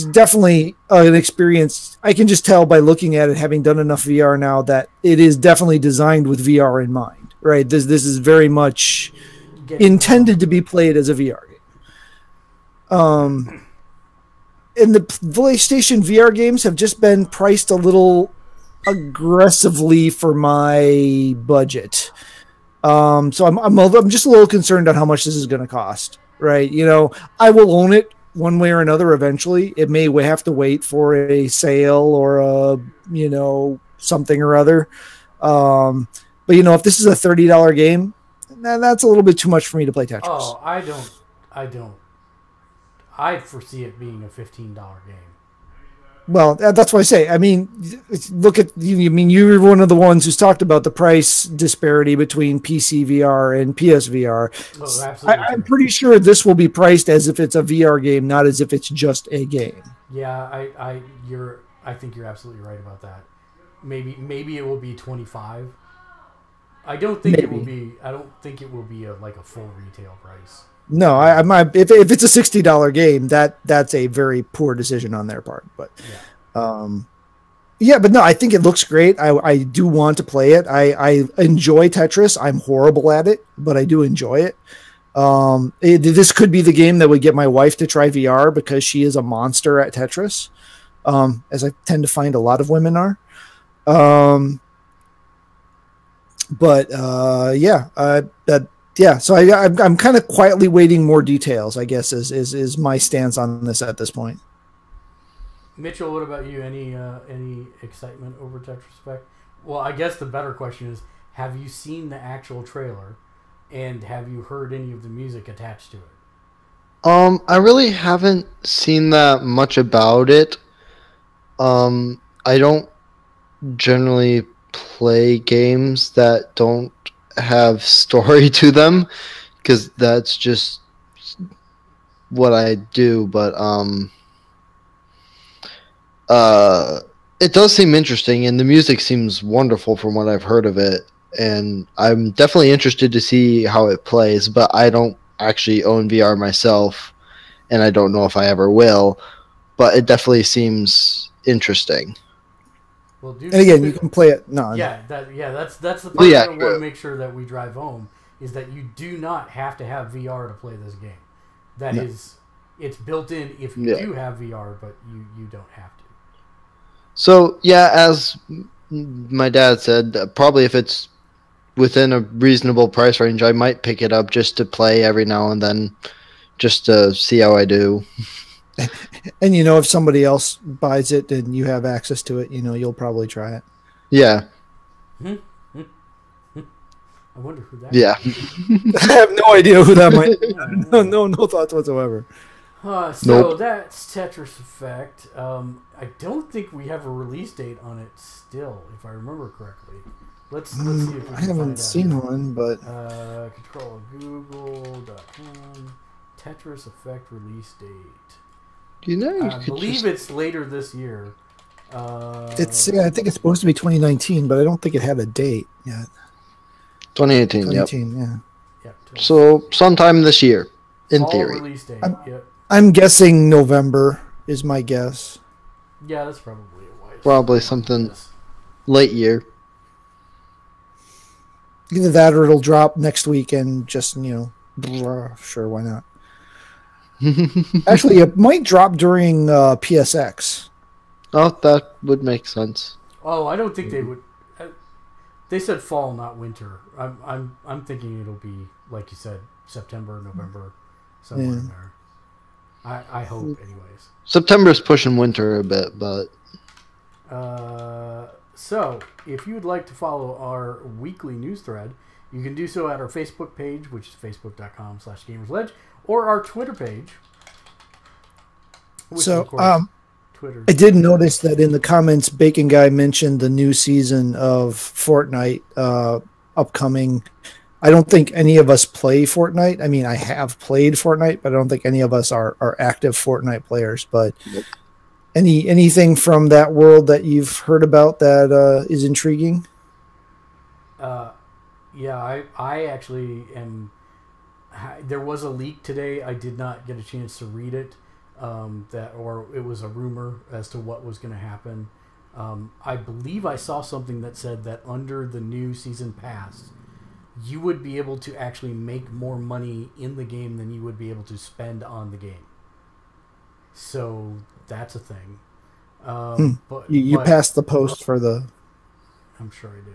definitely an experience. I can just tell by looking at it, having done enough VR now, that it is definitely designed with VR in mind. Right. This is very much intended to be played as a VR game. And the PlayStation VR games have just been priced a little aggressively for my budget. So I'm just a little concerned on how much this is going to cost, right? I will own it one way or another eventually. It may have to wait for a sale or a something or other. But if this is a $30 game, that's a little bit too much for me to play Tetris. Oh, I don't. I foresee it being a $15 game. Well, that's what I say. I mean, look at you. I mean, you're one of the ones who's talked about the price disparity between PC VR and PSVR. Oh, absolutely. I'm pretty sure this will be priced as if it's a VR game, not as if it's just a game. Yeah, I think you're absolutely right about that. Maybe it will be 25. I don't think it will be. I don't think it will be a full retail price. No, if it's a $60 game, that's a very poor decision on their part. But but no, I think it looks great. I do want to play it. I enjoy Tetris. I'm horrible at it, but I do enjoy it. This could be the game that would get my wife to try VR because she is a monster at Tetris, as I tend to find a lot of women are. So I'm kind of quietly waiting more details, I guess, is my stance on this at this point. Mitchell, what about you? Any excitement over Tetris Effect? Well, I guess the better question is, have you seen the actual trailer, and have you heard any of the music attached to it? I really haven't seen that much about it. I don't generally play games that don't have story to them because that's just what I do, but it does seem interesting and the music seems wonderful from what I've heard of it, and I'm definitely interested to see how it plays, but I don't actually own VR myself and I don't know if I ever will, but it definitely seems interesting. Well, and again, you can play it. That's the part I want to make sure that we drive home is that you do not have to have VR to play this game. That is, it's built in if you do have VR, but you don't have to. So as my dad said, probably if it's within a reasonable price range, I might pick it up just to play every now and then, just to see how I do. And if somebody else buys it and you have access to it, you'll probably try it. Yeah. I wonder who that is. I have no idea who that might be. No thoughts whatsoever. That's Tetris Effect. I don't think we have a release date on it still, if I remember correctly. Let's see if we can I haven't seen one, but control google.com Tetris Effect release date. I believe it's later this year. I think it's supposed to be 2019, but I don't think it had a date yet. 2018, yeah. So sometime this year, in theory. Release date. I'm guessing November is my guess. Yeah, that's probably a wise. Probably something late year. Either that or it'll drop next week and just sure, why not? Actually, it might drop during PSX. Oh, that would make sense. Oh, I don't think they would. They said fall, not winter. I'm thinking it'll be like you said, September, November, somewhere in there. I hope, anyways. September's pushing winter a bit, but. So, if you would like to follow our weekly news thread, you can do so at our Facebook page, which is facebook.com/Gamersledge, or our Twitter page. So, Twitter. I did notice that in the comments, Bacon Guy mentioned the new season of Fortnite upcoming. I don't think any of us play Fortnite. I mean, I have played Fortnite, but I don't think any of us are active Fortnite players. But anything from that world that you've heard about that is intriguing? I actually am. There was a leak today. I did not get a chance to read it. Or it was a rumor as to what was going to happen. I believe I saw something that said that under the new season pass, you would be able to actually make more money in the game than you would be able to spend on the game. So that's a thing. But you passed the post for the. I'm sure I did.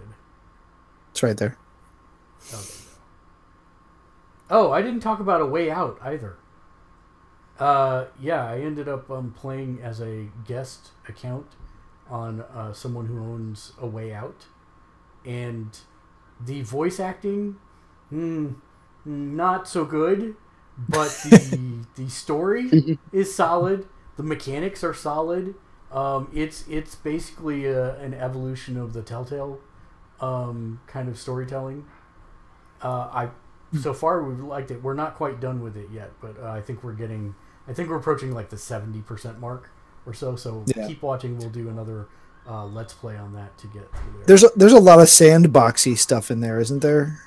It's right there. Oh, I didn't talk about A Way Out either. Yeah, I ended up playing as a guest account on someone who owns A Way Out, and the voice acting, not so good, but the story is solid. The mechanics are solid. It's basically an evolution of the Telltale kind of storytelling. So far we've liked it. We're not quite done with it yet, but I think we're approaching like the 70% mark or so. So keep watching. We'll do another let's play on that to get through there. There's a lot of sandboxy stuff in there, isn't there?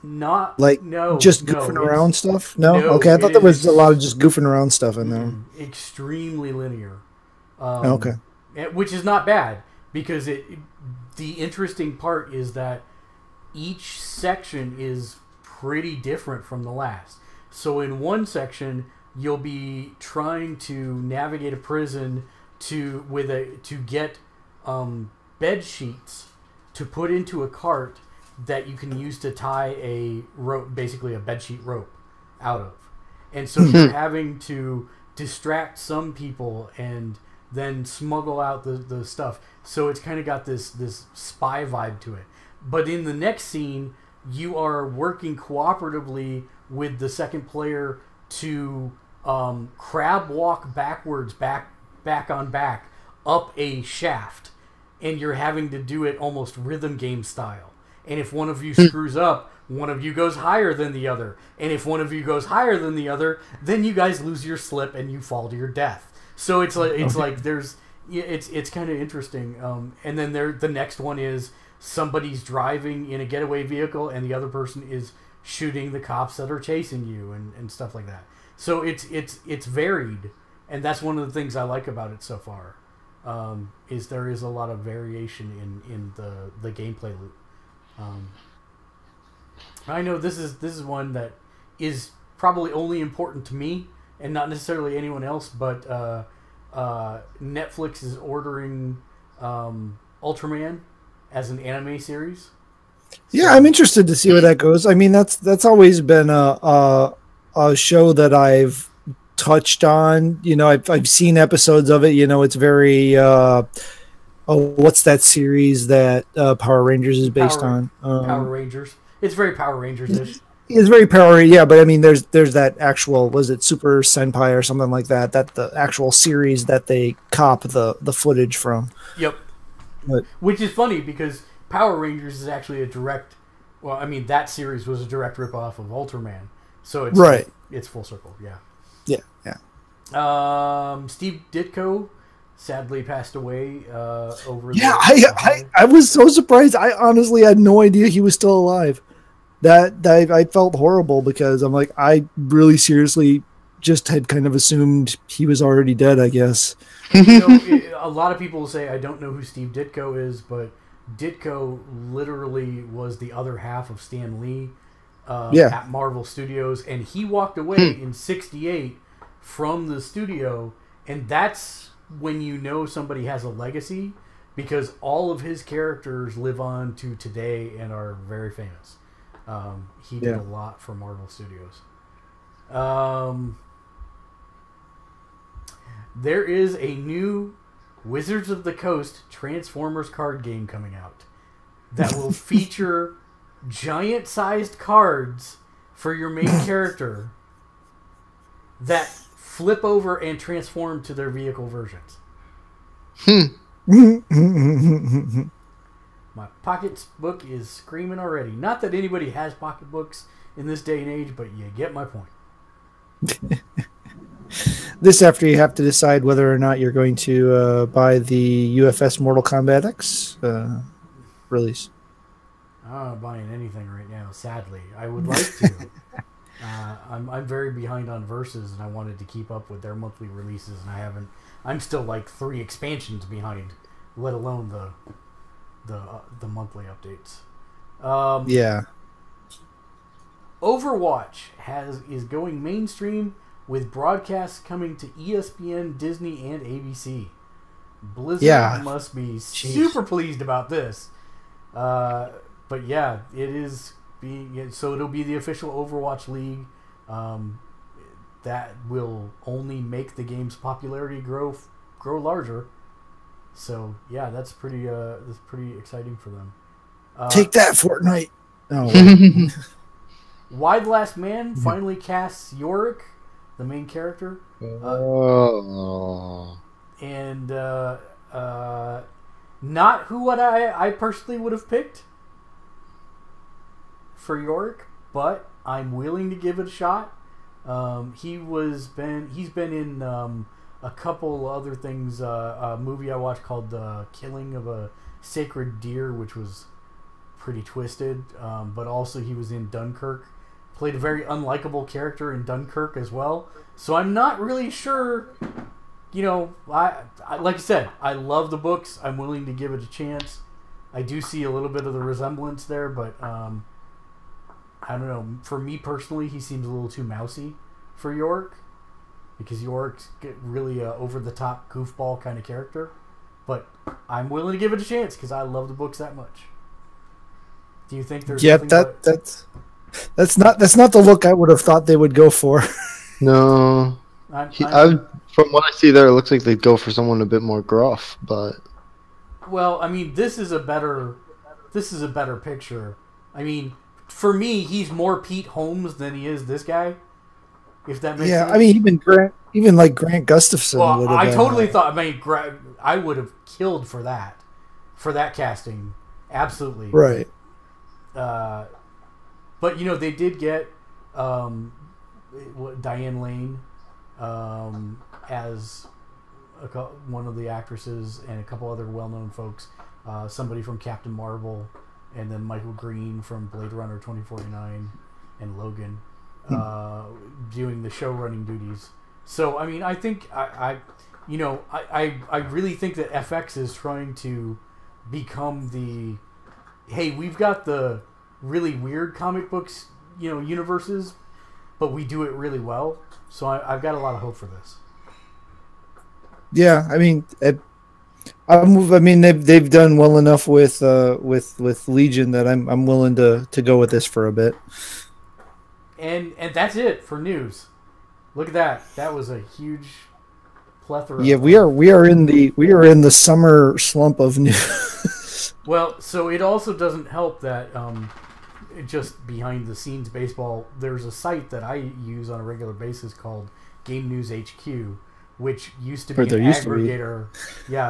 Not like no, just no, goofing around stuff. No, no, okay. I thought there was a lot of just goofing around stuff in there. Extremely linear. Okay, which is not bad because the interesting part is that each section is pretty different from the last. So in one section, you'll be trying to navigate a prison to get bed sheets to put into a cart that you can use to tie a rope, basically a bedsheet rope, out of. And so you're having to distract some people and then smuggle out the stuff. So it's kind of got this spy vibe to it. But in the next scene, you are working cooperatively with the second player to crab walk backwards, back on back, up a shaft. And you're having to do it almost rhythm game style. And if one of you screws up, one of you goes higher than the other. And if one of you goes higher than the other, then you guys lose your slip and you fall to your death. So it's like there's it's kind of interesting. And then the next one is somebody's driving in a getaway vehicle and the other person is shooting the cops that are chasing you and stuff like that. So it's varied, and that's one of the things I like about it so far. Is there is a lot of variation in the gameplay loop. I know this is one that is probably only important to me and not necessarily anyone else, but Netflix is ordering Ultraman as an anime series. Yeah, I'm interested to see where that goes. I mean, that's always been a show that I've touched on. You know, I've seen episodes of it. You know, it's very what's that series that Power Rangers is based on? Power Rangers. It's very Power Rangers-ish. It's very Power, yeah, but I mean, there's that actual, was it Super Senpai or something like that? That the actual series that they cop the footage from. Yep. But, which is funny because Power Rangers is actually a direct. Well, I mean, that series was a direct ripoff of Ultraman, so it's right. It's full circle. Yeah. Yeah. Steve Ditko sadly passed away over. Yeah, I was so surprised. I honestly had no idea he was still alive. That I felt horrible because I'm like, I really seriously just had kind of assumed he was already dead, I guess. You know, a lot of people will say I don't know who Steve Ditko is, but Ditko literally was the other half of Stan Lee at Marvel Studios, and he walked away in '68 from the studio, and that's when you know somebody has a legacy, because all of his characters live on to today and are very famous. He did a lot for Marvel Studios. There is a new Wizards of the Coast Transformers card game coming out that will feature giant-sized cards for your main character that flip over and transform to their vehicle versions. My pocketbook is screaming already. Not that anybody has pocketbooks in this day and age, but you get my point. This after you have to decide whether or not you're going to buy the UFS Mortal Kombat X release. I'm not buying anything right now, sadly. I would like to. I'm very behind on Versus, and I wanted to keep up with their monthly releases, and I haven't. I'm still like 3 expansions behind, let alone the monthly updates. Overwatch is going mainstream with broadcasts coming to ESPN, Disney, and ABC. Blizzard must be super pleased about this. But yeah, it is being so it'll be the official Overwatch League. that will only make the game's popularity grow larger. So yeah, that's pretty exciting for them. Take that, Fortnite. Oh, Why the Last Man finally casts Yorick, the main character, and not who I personally would have picked for Yorick, but I'm willing to give it a shot. He's been in a couple other things. A movie I watched called "The Killing of a Sacred Deer," which was pretty twisted. But also he was in Dunkirk. Played a very unlikable character in Dunkirk as well. So I'm not really sure. You know, I like I said, I love the books. I'm willing to give it a chance. I do see a little bit of the resemblance there, but I don't know. For me personally, he seems a little too mousy for York, because York's really over the top goofball kind of character. But I'm willing to give it a chance because I love the books that much. Do you think there's that's not the look I would have thought they would go for? No. From what I see there, it looks like they'd go for someone a bit more gruff, but well, I mean, this is a better picture. I mean, for me, he's more Pete Holmes than he is this guy. If that makes sense. I mean, even like Grant Gustafson. Well, I totally thought. I mean, I would have killed for that casting. Absolutely. Right. But you know, they did get Diane Lane as one of the actresses, and a couple other well-known folks. Somebody from Captain Marvel, and then Michael Green from Blade Runner 2049 and Logan, doing the show running duties. So I mean, I think I really think that FX is trying to become the, hey, we've got the really weird comic books, universes, but we do it really well. So I've got a lot of hope for this. Yeah, I mean, they've done well enough with Legion that I'm willing to go with this for a bit. And that's it for news. Look at that. That was a huge plethora. Yeah, we are in the summer slump of news. Well, so it also doesn't help that just behind the scenes baseball, there's a site that I use on a regular basis called Game News HQ, which used to be an aggregator,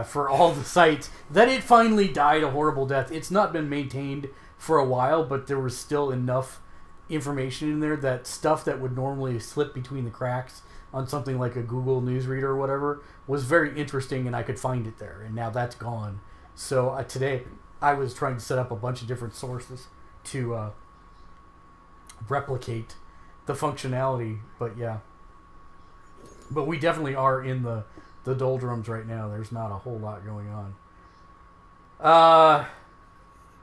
for all the sites. Then it finally died a horrible death. It's not been maintained for a while, but there was still enough information in there that stuff that would normally slip between the cracks on something like a Google News Reader or whatever was very interesting, and I could find it there, and now that's gone. So today I was trying to set up a bunch of different sources to replicate the functionality, but yeah. But we definitely are in the doldrums right now. There's not a whole lot going on.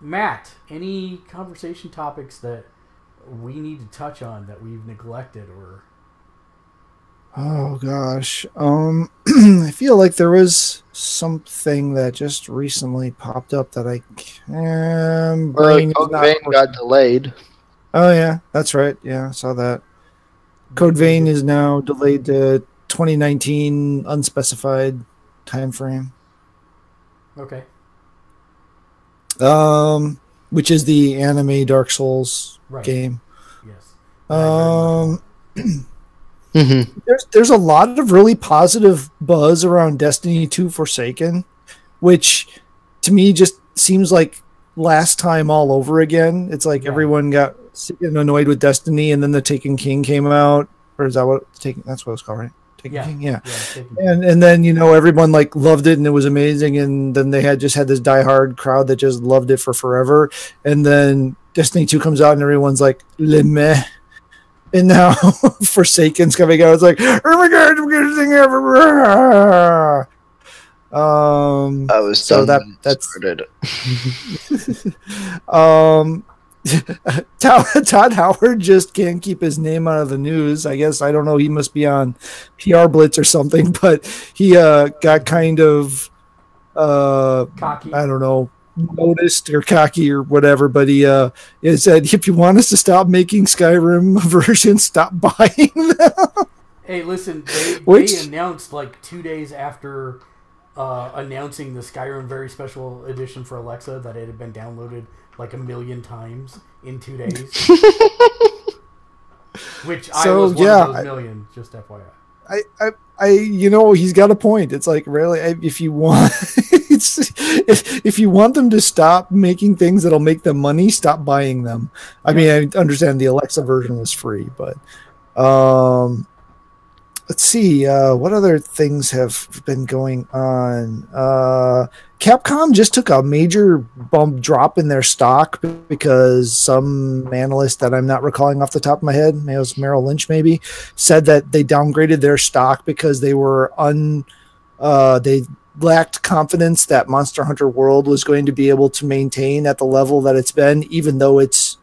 Matt, any conversation topics that we need to touch on that we've neglected or... Oh gosh, I feel like there was something that just recently popped up that I can. Code Vein got delayed. Oh yeah, that's right. Yeah, I saw that. Code Vein is now delayed to 2019 unspecified time frame. Okay. Which is the anime Dark Souls game. Yes. There's a lot of really positive buzz around Destiny 2 Forsaken, which to me just seems like last time all over again. It's like everyone got sick and annoyed with Destiny, and then the Taken King came out, or is that what that's what it's called, right? Taken King, yeah. And then everyone like loved it and it was amazing, and then they had this diehard crowd that just loved it for forever, and then Destiny 2 comes out and everyone's like meh. And now Forsaken's coming out. It's like, oh my god, the greatest thing ever. I was so that's started. Todd Howard just can't keep his name out of the news. I guess, I don't know, he must be on PR Blitz or something, but he got kind of cocky. I don't know, noticed or cocky or whatever, but he said, if you want us to stop making Skyrim versions, stop buying them. Hey, listen, Which- they announced like 2 days after announcing the Skyrim Very Special Edition for Alexa that it had been downloaded like 1 million times in 2 days. Which I So, was one yeah, of those million, just FYI. He's got a point. It's like, really, if you want, if you want them to stop making things that'll make them money, stop buying them. I mean, I understand the Alexa version was free, but let's see, what other things have been going on? Capcom just took a major bump drop in their stock because some analyst that I'm not recalling off the top of my head, maybe it was Merrill Lynch maybe, said that they downgraded their stock because they were they lacked confidence that Monster Hunter World was going to be able to maintain at the level that it's been, even though it's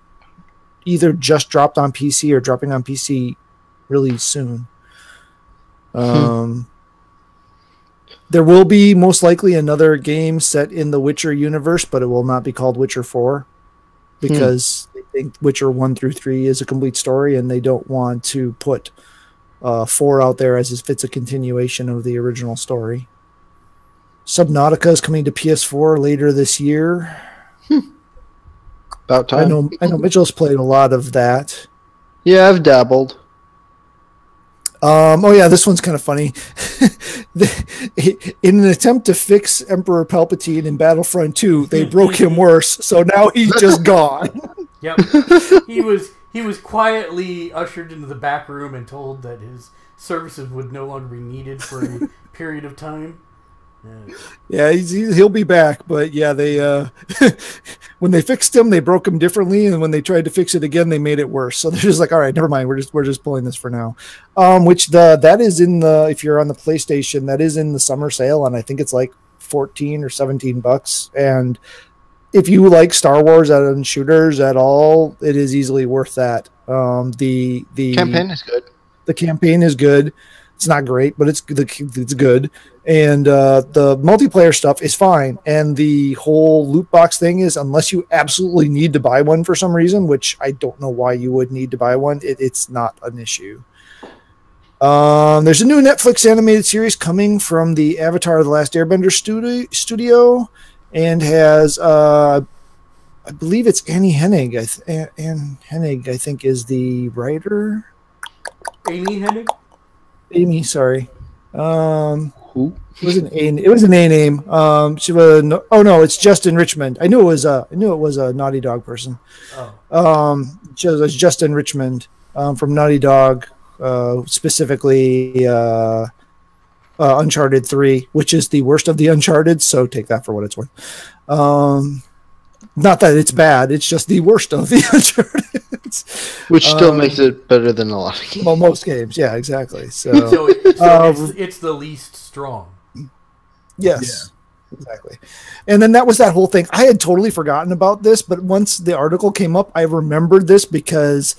either just dropped on PC or dropping on PC really soon. There will be most likely another game set in the Witcher universe, but it will not be called Witcher 4 because they think Witcher 1 through 3 is a complete story and they don't want to put 4 out there as if it's a continuation of the original story. Subnautica is coming to PS4 later this year. About time. I know Mitchell's played a lot of that. Yeah, I've dabbled. Oh yeah, this one's kind of funny. In an attempt to fix Emperor Palpatine in Battlefront 2, they broke him worse, so now he's just gone. Yep. He was quietly ushered into the back room and told that his services would no longer be needed for a period of time. Yeah, he'll be back, but yeah, they when they fixed him, they broke him differently, and when they tried to fix it again, they made it worse. So they're just like, all right, never mind, we're just pulling this for now. Which that is in the, if you're on the PlayStation, that is in the summer sale, and I think it's like $14 or $17. And if you like Star Wars and shooters at all, it is easily worth that. The Campaign is good. The campaign is good. It's not great, but it's good. And the multiplayer stuff is fine. And the whole loot box thing is, unless you absolutely need to buy one for some reason, which I don't know why you would need to buy one, it's not an issue. There's a new Netflix animated series coming from the Avatar: The Last Airbender studio, and has I believe it's Annie Hennig. Anne Hennig, I think, is the writer. Amy Hennig? Amy, sorry. Who? It was an A name. She was it's Justin Richmond. I knew it was a Naughty Dog person. It was Justin Richmond from Naughty Dog, specifically Uncharted 3, which is the worst of the Uncharted, so take that for what it's worth. Not that it's bad, it's just the worst of the Uncharted. Which still makes it better than a lot of games. Well, most games, yeah, exactly. So it's the least strong. yes, yeah. Exactly. And then that was that whole thing. I had totally forgotten about this, but once the article came up, I remembered this because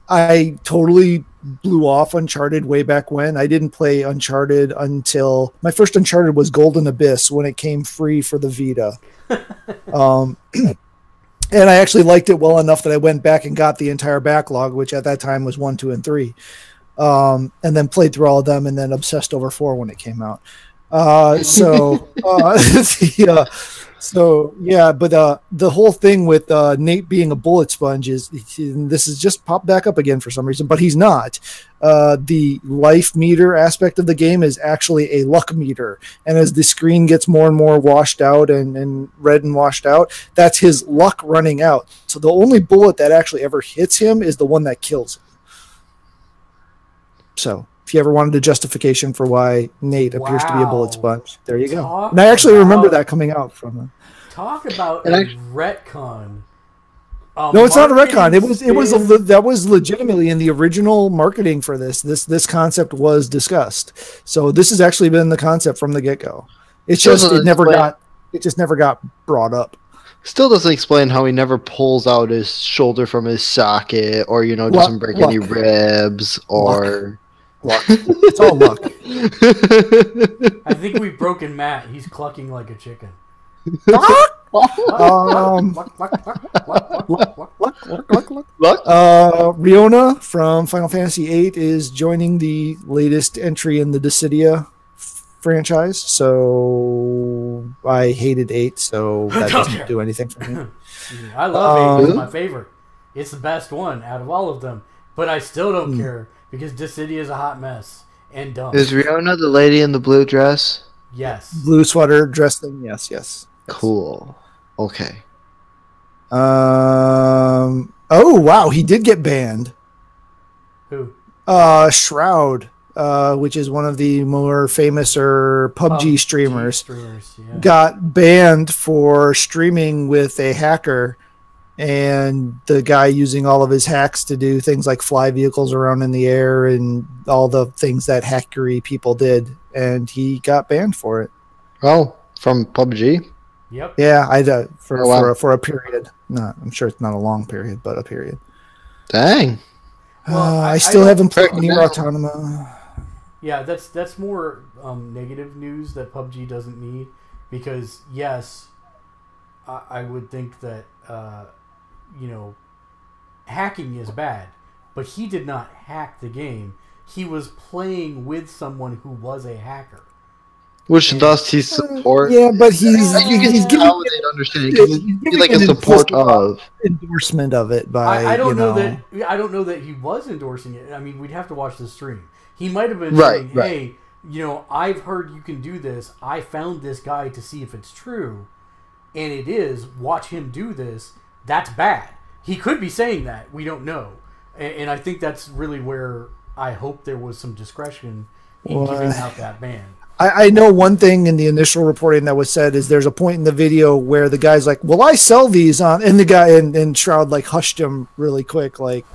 I totally blew off Uncharted way back when. I didn't play Uncharted until my first Uncharted was Golden Abyss when it came free for the Vita. And I actually liked it well enough that I went back and got the entire backlog, which at that time was 1, 2, and 3. And then played through all of them and then obsessed over 4 when it came out. So yeah, but the whole thing with Nate being a bullet sponge is this is just popped back up again for some reason, but he's not. The life meter aspect of the game is actually a luck meter, and as the screen gets more and more washed out and red and washed out, that's his luck running out. So the only bullet that actually ever hits him is the one that kills him. So if you ever wanted a justification for why Nate appears to be a bullet sponge, there you go. And I actually remember that coming out from him. Talk about a retcon. No, it's not a retcon. That was legitimately in the original marketing for this concept was discussed. So this has actually been the concept from the get-go. It's just it just never got brought up. Still doesn't explain how he never pulls out his shoulder from his socket, or doesn't break any ribs, or luck. It's all luck. I think we've broken Matt. He's clucking like a chicken. Look. Riona from Final Fantasy VIII is joining the latest entry in the Dissidia franchise. So I hated 8, so that doesn't do anything for me. I love 8. It's my favorite. It's the best one out of all of them. But I still don't care because Dissidia is a hot mess and dumb. Is Riona the lady in the blue dress? Yes. Blue sweater dress thing. Yes. Cool. Okay. Oh wow, he did get banned. Who? Shroud, which is one of the more famous PUBG streamers, got banned for streaming with a hacker, and the guy using all of his hacks to do things like fly vehicles around in the air and all the things that hackery people did, and he got banned for it. Oh, from PUBG? Yep. Yeah, for a period. No, I'm sure it's not a long period, but a period. Dang. Well, I still haven't played Nier Automata. Yeah, that's more negative news that PUBG doesn't need, because yes, I would think that hacking is bad, but he did not hack the game. He was playing with someone who was a hacker. Which thus he support. Yeah, but he's giving how would they understand? He's like a support of endorsement of it by. I don't know that he was endorsing it. I mean, we'd have to watch the stream. He might have been saying, "Hey, I've heard you can do this. I found this guy to see if it's true, and it is. Watch him do this. That's bad." He could be saying that. We don't know, and I think that's really where I hope there was some discretion in giving out that ban. I know one thing in the initial reporting that was said is there's a point in the video where the guy's like, "Well, I sell these on," and the guy and Shroud like hushed him really quick, like,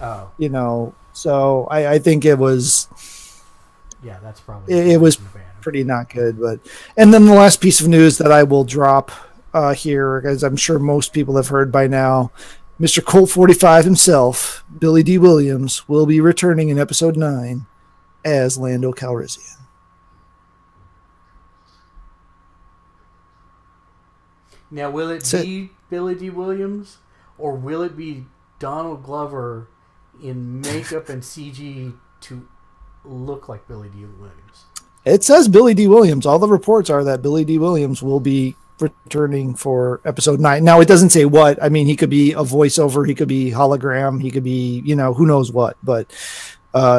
So I think it was. Yeah, that's probably. It was pretty not good, but and then the last piece of news that I will drop here, as I'm sure most people have heard by now, Mr. Colt 45 himself, Billy D. Williams, will be returning in episode 9 as Lando Calrissian. Now, will it be Billy D. Williams, or will it be Donald Glover in makeup and CG to look like Billy D. Williams? It says Billy D. Williams. All the reports are that Billy D. Williams will be returning for episode 9. Now, it doesn't say what. I mean, he could be a voiceover. He could be hologram. He could be, who knows what. But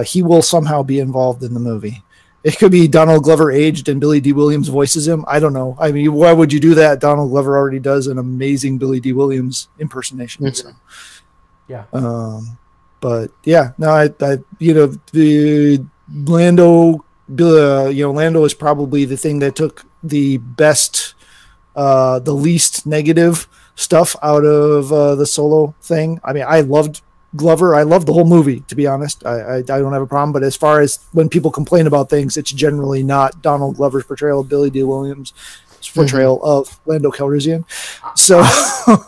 he will somehow be involved in the movie. It could be Donald Glover aged and Billy D. Williams voices him. I don't know. I mean, why would you do that? Donald Glover already does an amazing Billy D. Williams impersonation. Mm-hmm. So. Yeah. But yeah, no, the Lando, Lando is probably the thing that took the best, the least negative stuff out of the Solo thing. I mean, I loved Glover. I love the whole movie, to be honest. I don't have a problem, but as far as when people complain about things, it's generally not Donald Glover's portrayal of Billy D. Williams' portrayal of Lando Calrissian. So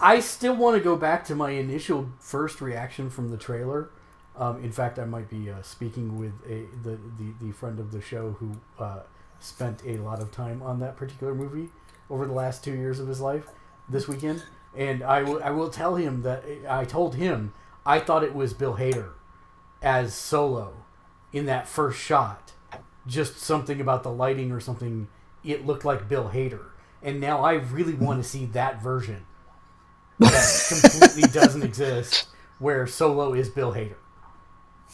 I still want to go back to my initial first reaction from the trailer. In fact, I might be speaking with the friend of the show who spent a lot of time on that particular movie over the last 2 years of his life this weekend, and I will tell him that I told him I thought it was Bill Hader as Solo in that first shot. Just something about the lighting or something. It looked like Bill Hader. And now I really want to see that version that completely doesn't exist, where Solo is Bill Hader.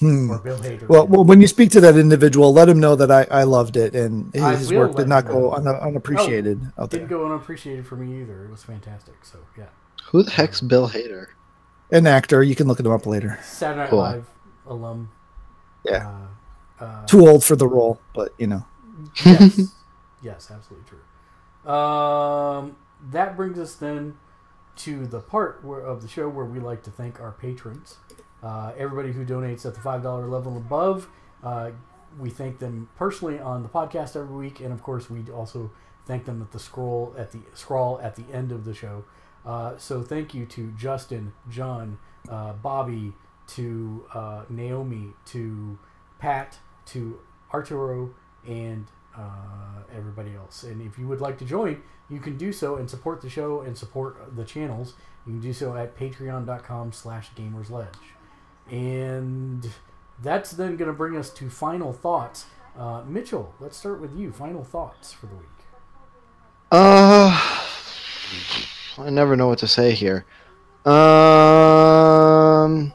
Or Bill Hader. Well, when you speak to that individual, let him know that I loved it, and his work did not go unappreciated out there. Didn't go unappreciated for me either. It was fantastic. So, yeah. Who the heck's Bill Hader? An actor. You can look him up later. Saturday Night Live alum. Yeah. Too old for the role, but Yes. Yes, absolutely true. That brings us then to the part of the show where we like to thank our patrons. Everybody who donates at the $5 level above, we thank them personally on the podcast every week, and of course we also thank them at the scroll at the end of the show. So thank you to Justin, John, Bobby, to Naomi, to Pat, to Arturo, and everybody else. And if you would like to join, you can do so and support the show and support the channels. You can do so at patreon.com/gamersledge. And that's then going to bring us to final thoughts. Mitchell, let's start with you. Final thoughts for the week. I never know what to say here. Oh,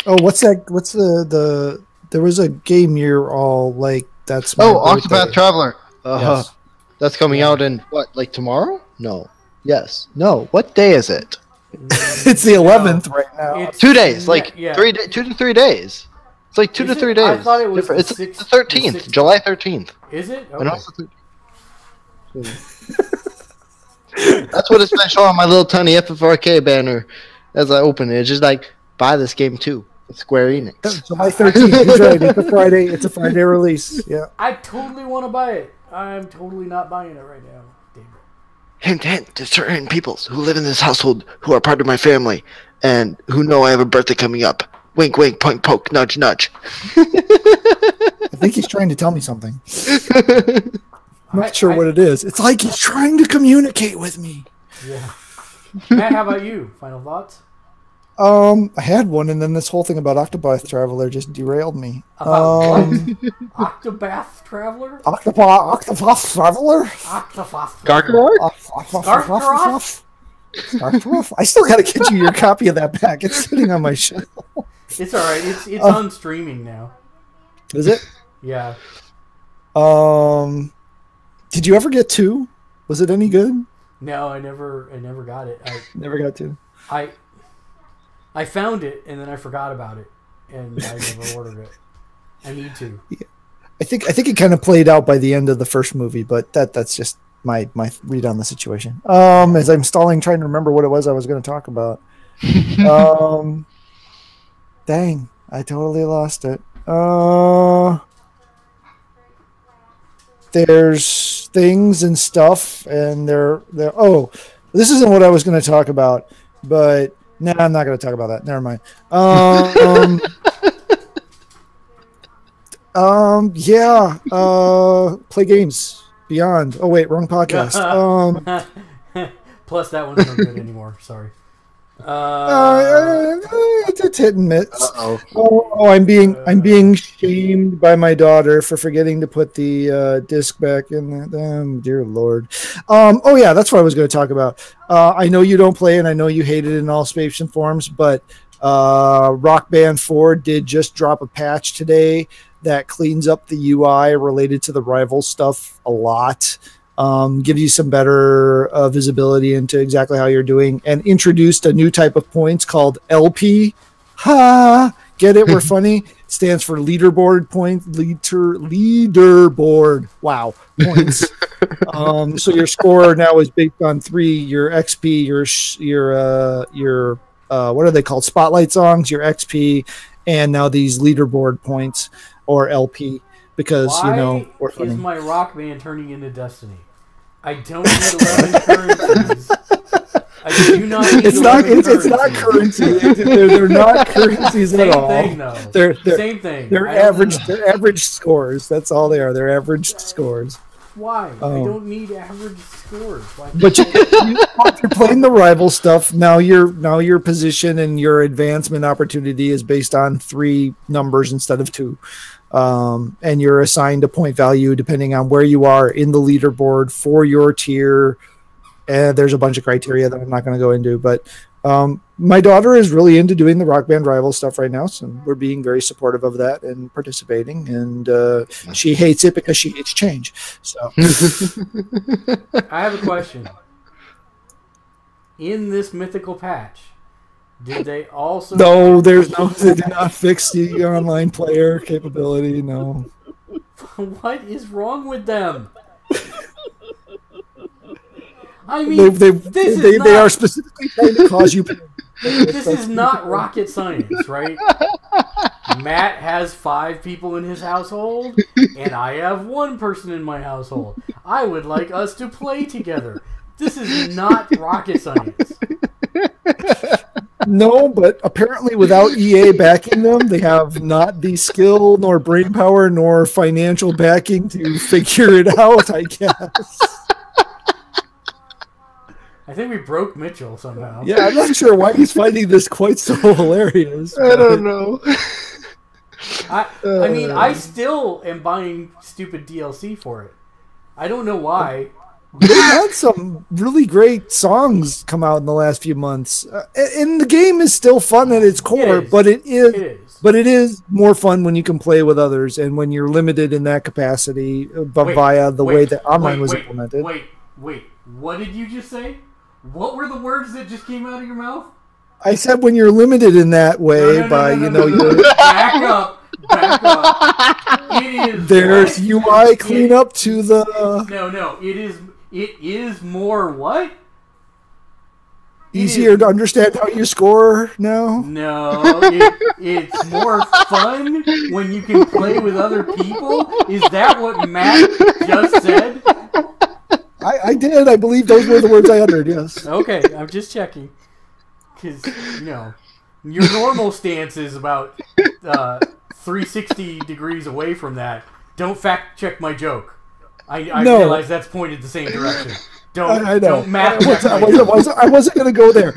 what's that? What's the? There was a game you're all like. That's my birthday. Octopath Traveler. Yes. That's coming out in what? Like tomorrow? No. Yes. No. What day is it? It's the 11th right now. It's 2 days. Like yeah. 2 to 3 days. It's like 2 Is to it? 3 days. I thought it was It's the the 6th, 13th, the 6th. July 13th. Is it? I know Okay. it's That's what it's been showing on my little tiny FFRK banner as I open it. It's just like, buy this game too. It's Square Enix. July 13th. He's right. It's a Friday. It's a Friday release. Yeah. I totally want to buy it. I'm totally not buying it right now. Damn it. Hint, hint, to certain peoples who live in this household who are part of my family and who know I have a birthday coming up. Wink, wink, point, poke, nudge, nudge. I think he's trying to tell me something. I'm not sure what it is. It's like he's trying to communicate with me. Yeah. Matt, how about you? Final thoughts? I had one, and then this whole thing about Octopath Traveler just derailed me. About what? Octopath Traveler? Octopath Traveler? Octopath Gargaroth? Scarf? I still got to get you your copy of that back. It's sitting on my shelf. It's alright. It's on streaming now. Is it? Yeah. Did you ever get 2? Was it any good? No, I never got it. Never got 2. I found it and then I forgot about it and I never ordered it. I need to. Yeah. I think it kind of played out by the end of the first movie, but that's just my read on the situation. As I'm stalling trying to remember what it was I was going to talk about. Dang, I totally lost it. There's things and stuff, and they're oh, this isn't what I was going to talk about, but no, I'm not going to talk about that. Never mind. Yeah. Play games beyond. Oh wait, wrong podcast. Plus, that one's not good anymore. Sorry. It's hit and miss. Uh-oh. Oh, I'm being shamed by my daughter for forgetting to put the disc back in. Dear Lord. Oh yeah, that's what I was going to talk about. I know you don't play, and I know you hate it in all shapes and forms, but Rock Band 4 did just drop a patch today that cleans up the UI related to the rival stuff a lot. Gives you some better visibility into exactly how you're doing, and introduced a new type of points called LP. Ha! Get it? We're funny. It stands for leaderboard point. Leaderboard. Wow. Points. So your score now is based on 3: your XP, your what are they called? Spotlight songs, your XP, and now these leaderboard points or LP. Because Why we're funny. is my Rock Band turning into Destiny? I don't need 11 currencies. I do not need It's not currency. They're not currencies at all. Same thing, though. Same thing. They're average scores. That's all they are. They're average scores. Why? I don't need average scores. Why? But you're playing the rival stuff. Now your position and your advancement opportunity is based on 3 numbers instead of 2. And you're assigned a point value depending on where you are in the leaderboard for your tier. And there's a bunch of criteria that I'm not going to go into, but my daughter is really into doing the Rock Band rival stuff right now, so we're being very supportive of that and participating. And she hates it because she hates change. So I have a question. In this mythical patch, did they also? No, they did not fix the online player capability. No. What is wrong with them? I mean, they are specifically trying to cause you pain. This is not rocket science, right? Matt has 5 people in his household, and I have 1 person in my household. I would like us to play together. This is not rocket science. No, but apparently without EA backing them, they have not the skill, nor brain power, nor financial backing to figure it out, I guess. I think we broke Mitchell somehow. Yeah, I'm not sure why he's finding this quite so hilarious. I don't know. I mean, I still am buying stupid DLC for it. I don't know why. They've had some really great songs come out in the last few months, and the game is still fun at its core. But it is more fun when you can play with others, and when you're limited in that capacity via the way that online was implemented. Wait! What did you just say? What were the words that just came out of your mouth? I said when you're limited in that way your back up. It is. There's UI cleanup to the. No. It is more what? Easier to understand how you score now? No, it's more fun when you can play with other people? Is that what Matt just said? I did. I believe those were the words I uttered, yes. Okay, I'm just checking. Because, your normal stance is about 360 degrees away from that. Don't fact check my joke. I realize that's pointed the same direction. Don't Matt check my joke. I wasn't going to go there.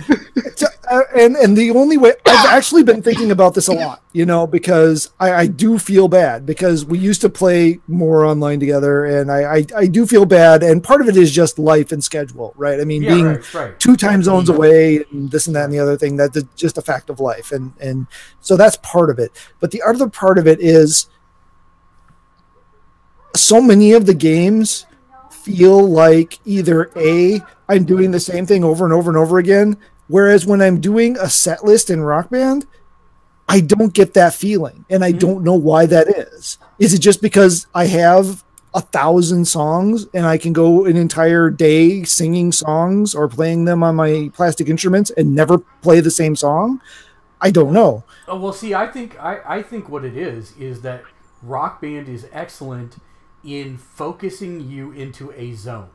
And the only way I've actually been thinking about this a lot, because I do feel bad because we used to play more online together, and I do feel bad, and part of it is just life and schedule, right? I mean, being right. 2 time zones away, and this and that and the other thing, that's just a fact of life, and so that's part of it. But the other part of it is so many of the games feel like either I'm doing the same thing over and over and over again. Whereas when I'm doing a set list in Rock Band, I don't get that feeling, and I don't know why that is. Is it just because I have 1,000 songs and I can go an entire day singing songs or playing them on my plastic instruments and never play the same song? I don't know. Oh, well, see, I think what it is that Rock Band is excellent in focusing you into a zone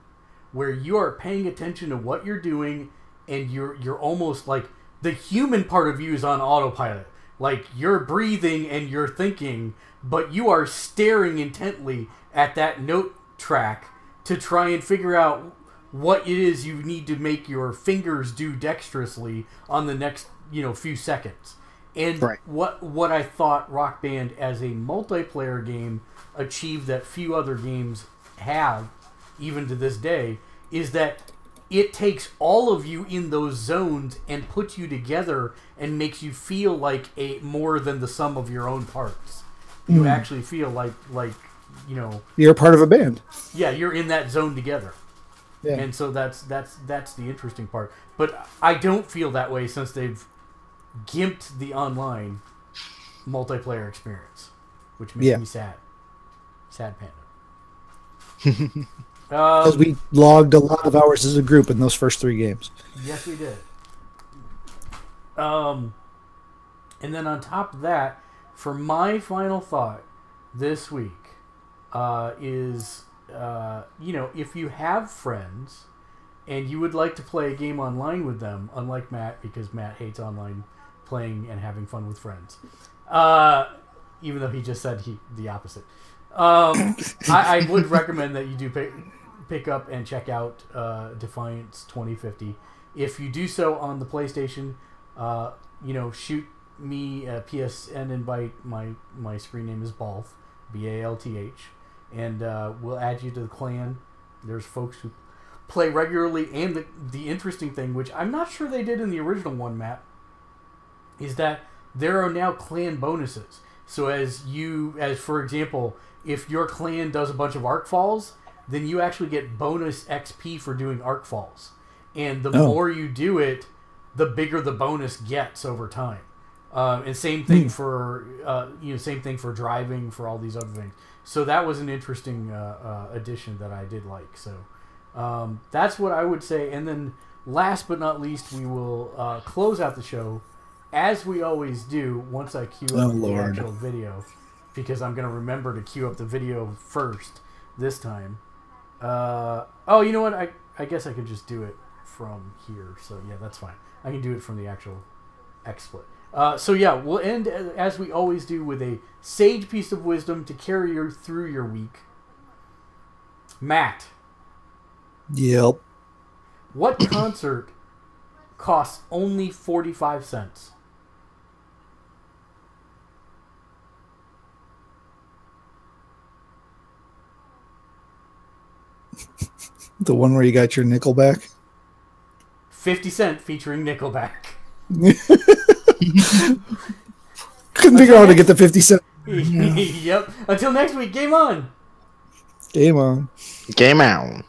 where you are paying attention to what you're doing. And you're almost like the human part of you is on autopilot. Like you're breathing and you're thinking, but you are staring intently at that note track to try and figure out what it is you need to make your fingers do dexterously on the next few seconds. And what I thought Rock Band as a multiplayer game achieved that few other games have, even to this day, is that it takes all of you in those zones and puts you together and makes you feel like more than the sum of your own parts. You actually feel like you're part of a band. Yeah, you're in that zone together. Yeah. And so that's the interesting part. But I don't feel that way since they've gimped the online multiplayer experience, which makes me sad. Sad Panda. Because we logged a lot of hours as a group in those first 3 games. Yes, we did. And then on top of that, for my final thought this week is, if you have friends and you would like to play a game online with them, unlike Matt, because Matt hates online playing and having fun with friends, even though he just said the opposite. I would recommend that you do pick up and check out Defiance 2050. If you do so on the PlayStation, shoot me a PSN invite. My screen name is Balth, Balth, and we'll add you to the clan. There's folks who play regularly, and the interesting thing, which I'm not sure they did in the original one, Matt, is that there are now clan bonuses. So as for example, if your clan does a bunch of arc falls, then you actually get bonus XP for doing arc falls. And the more you do it, the bigger the bonus gets over time. And same thing for driving, for all these other things. So that was an interesting addition that I did like. So that's what I would say. And then last but not least, we will close out the show as we always do once I cue up the actual video, because I'm going to remember to cue up the video first this time. You know what? I guess I could just do it from here. So yeah, that's fine. I can do it from the actual XSplit. So yeah, we'll end as we always do with a sage piece of wisdom to carry you through your week. Matt, Yep. what concert costs only 45 cents? The one where you got your nickel back. 50 Cent featuring Nickelback. Couldn't figure out how to get the 50 cent. Yep. Until next week, game on! Game on. Game out.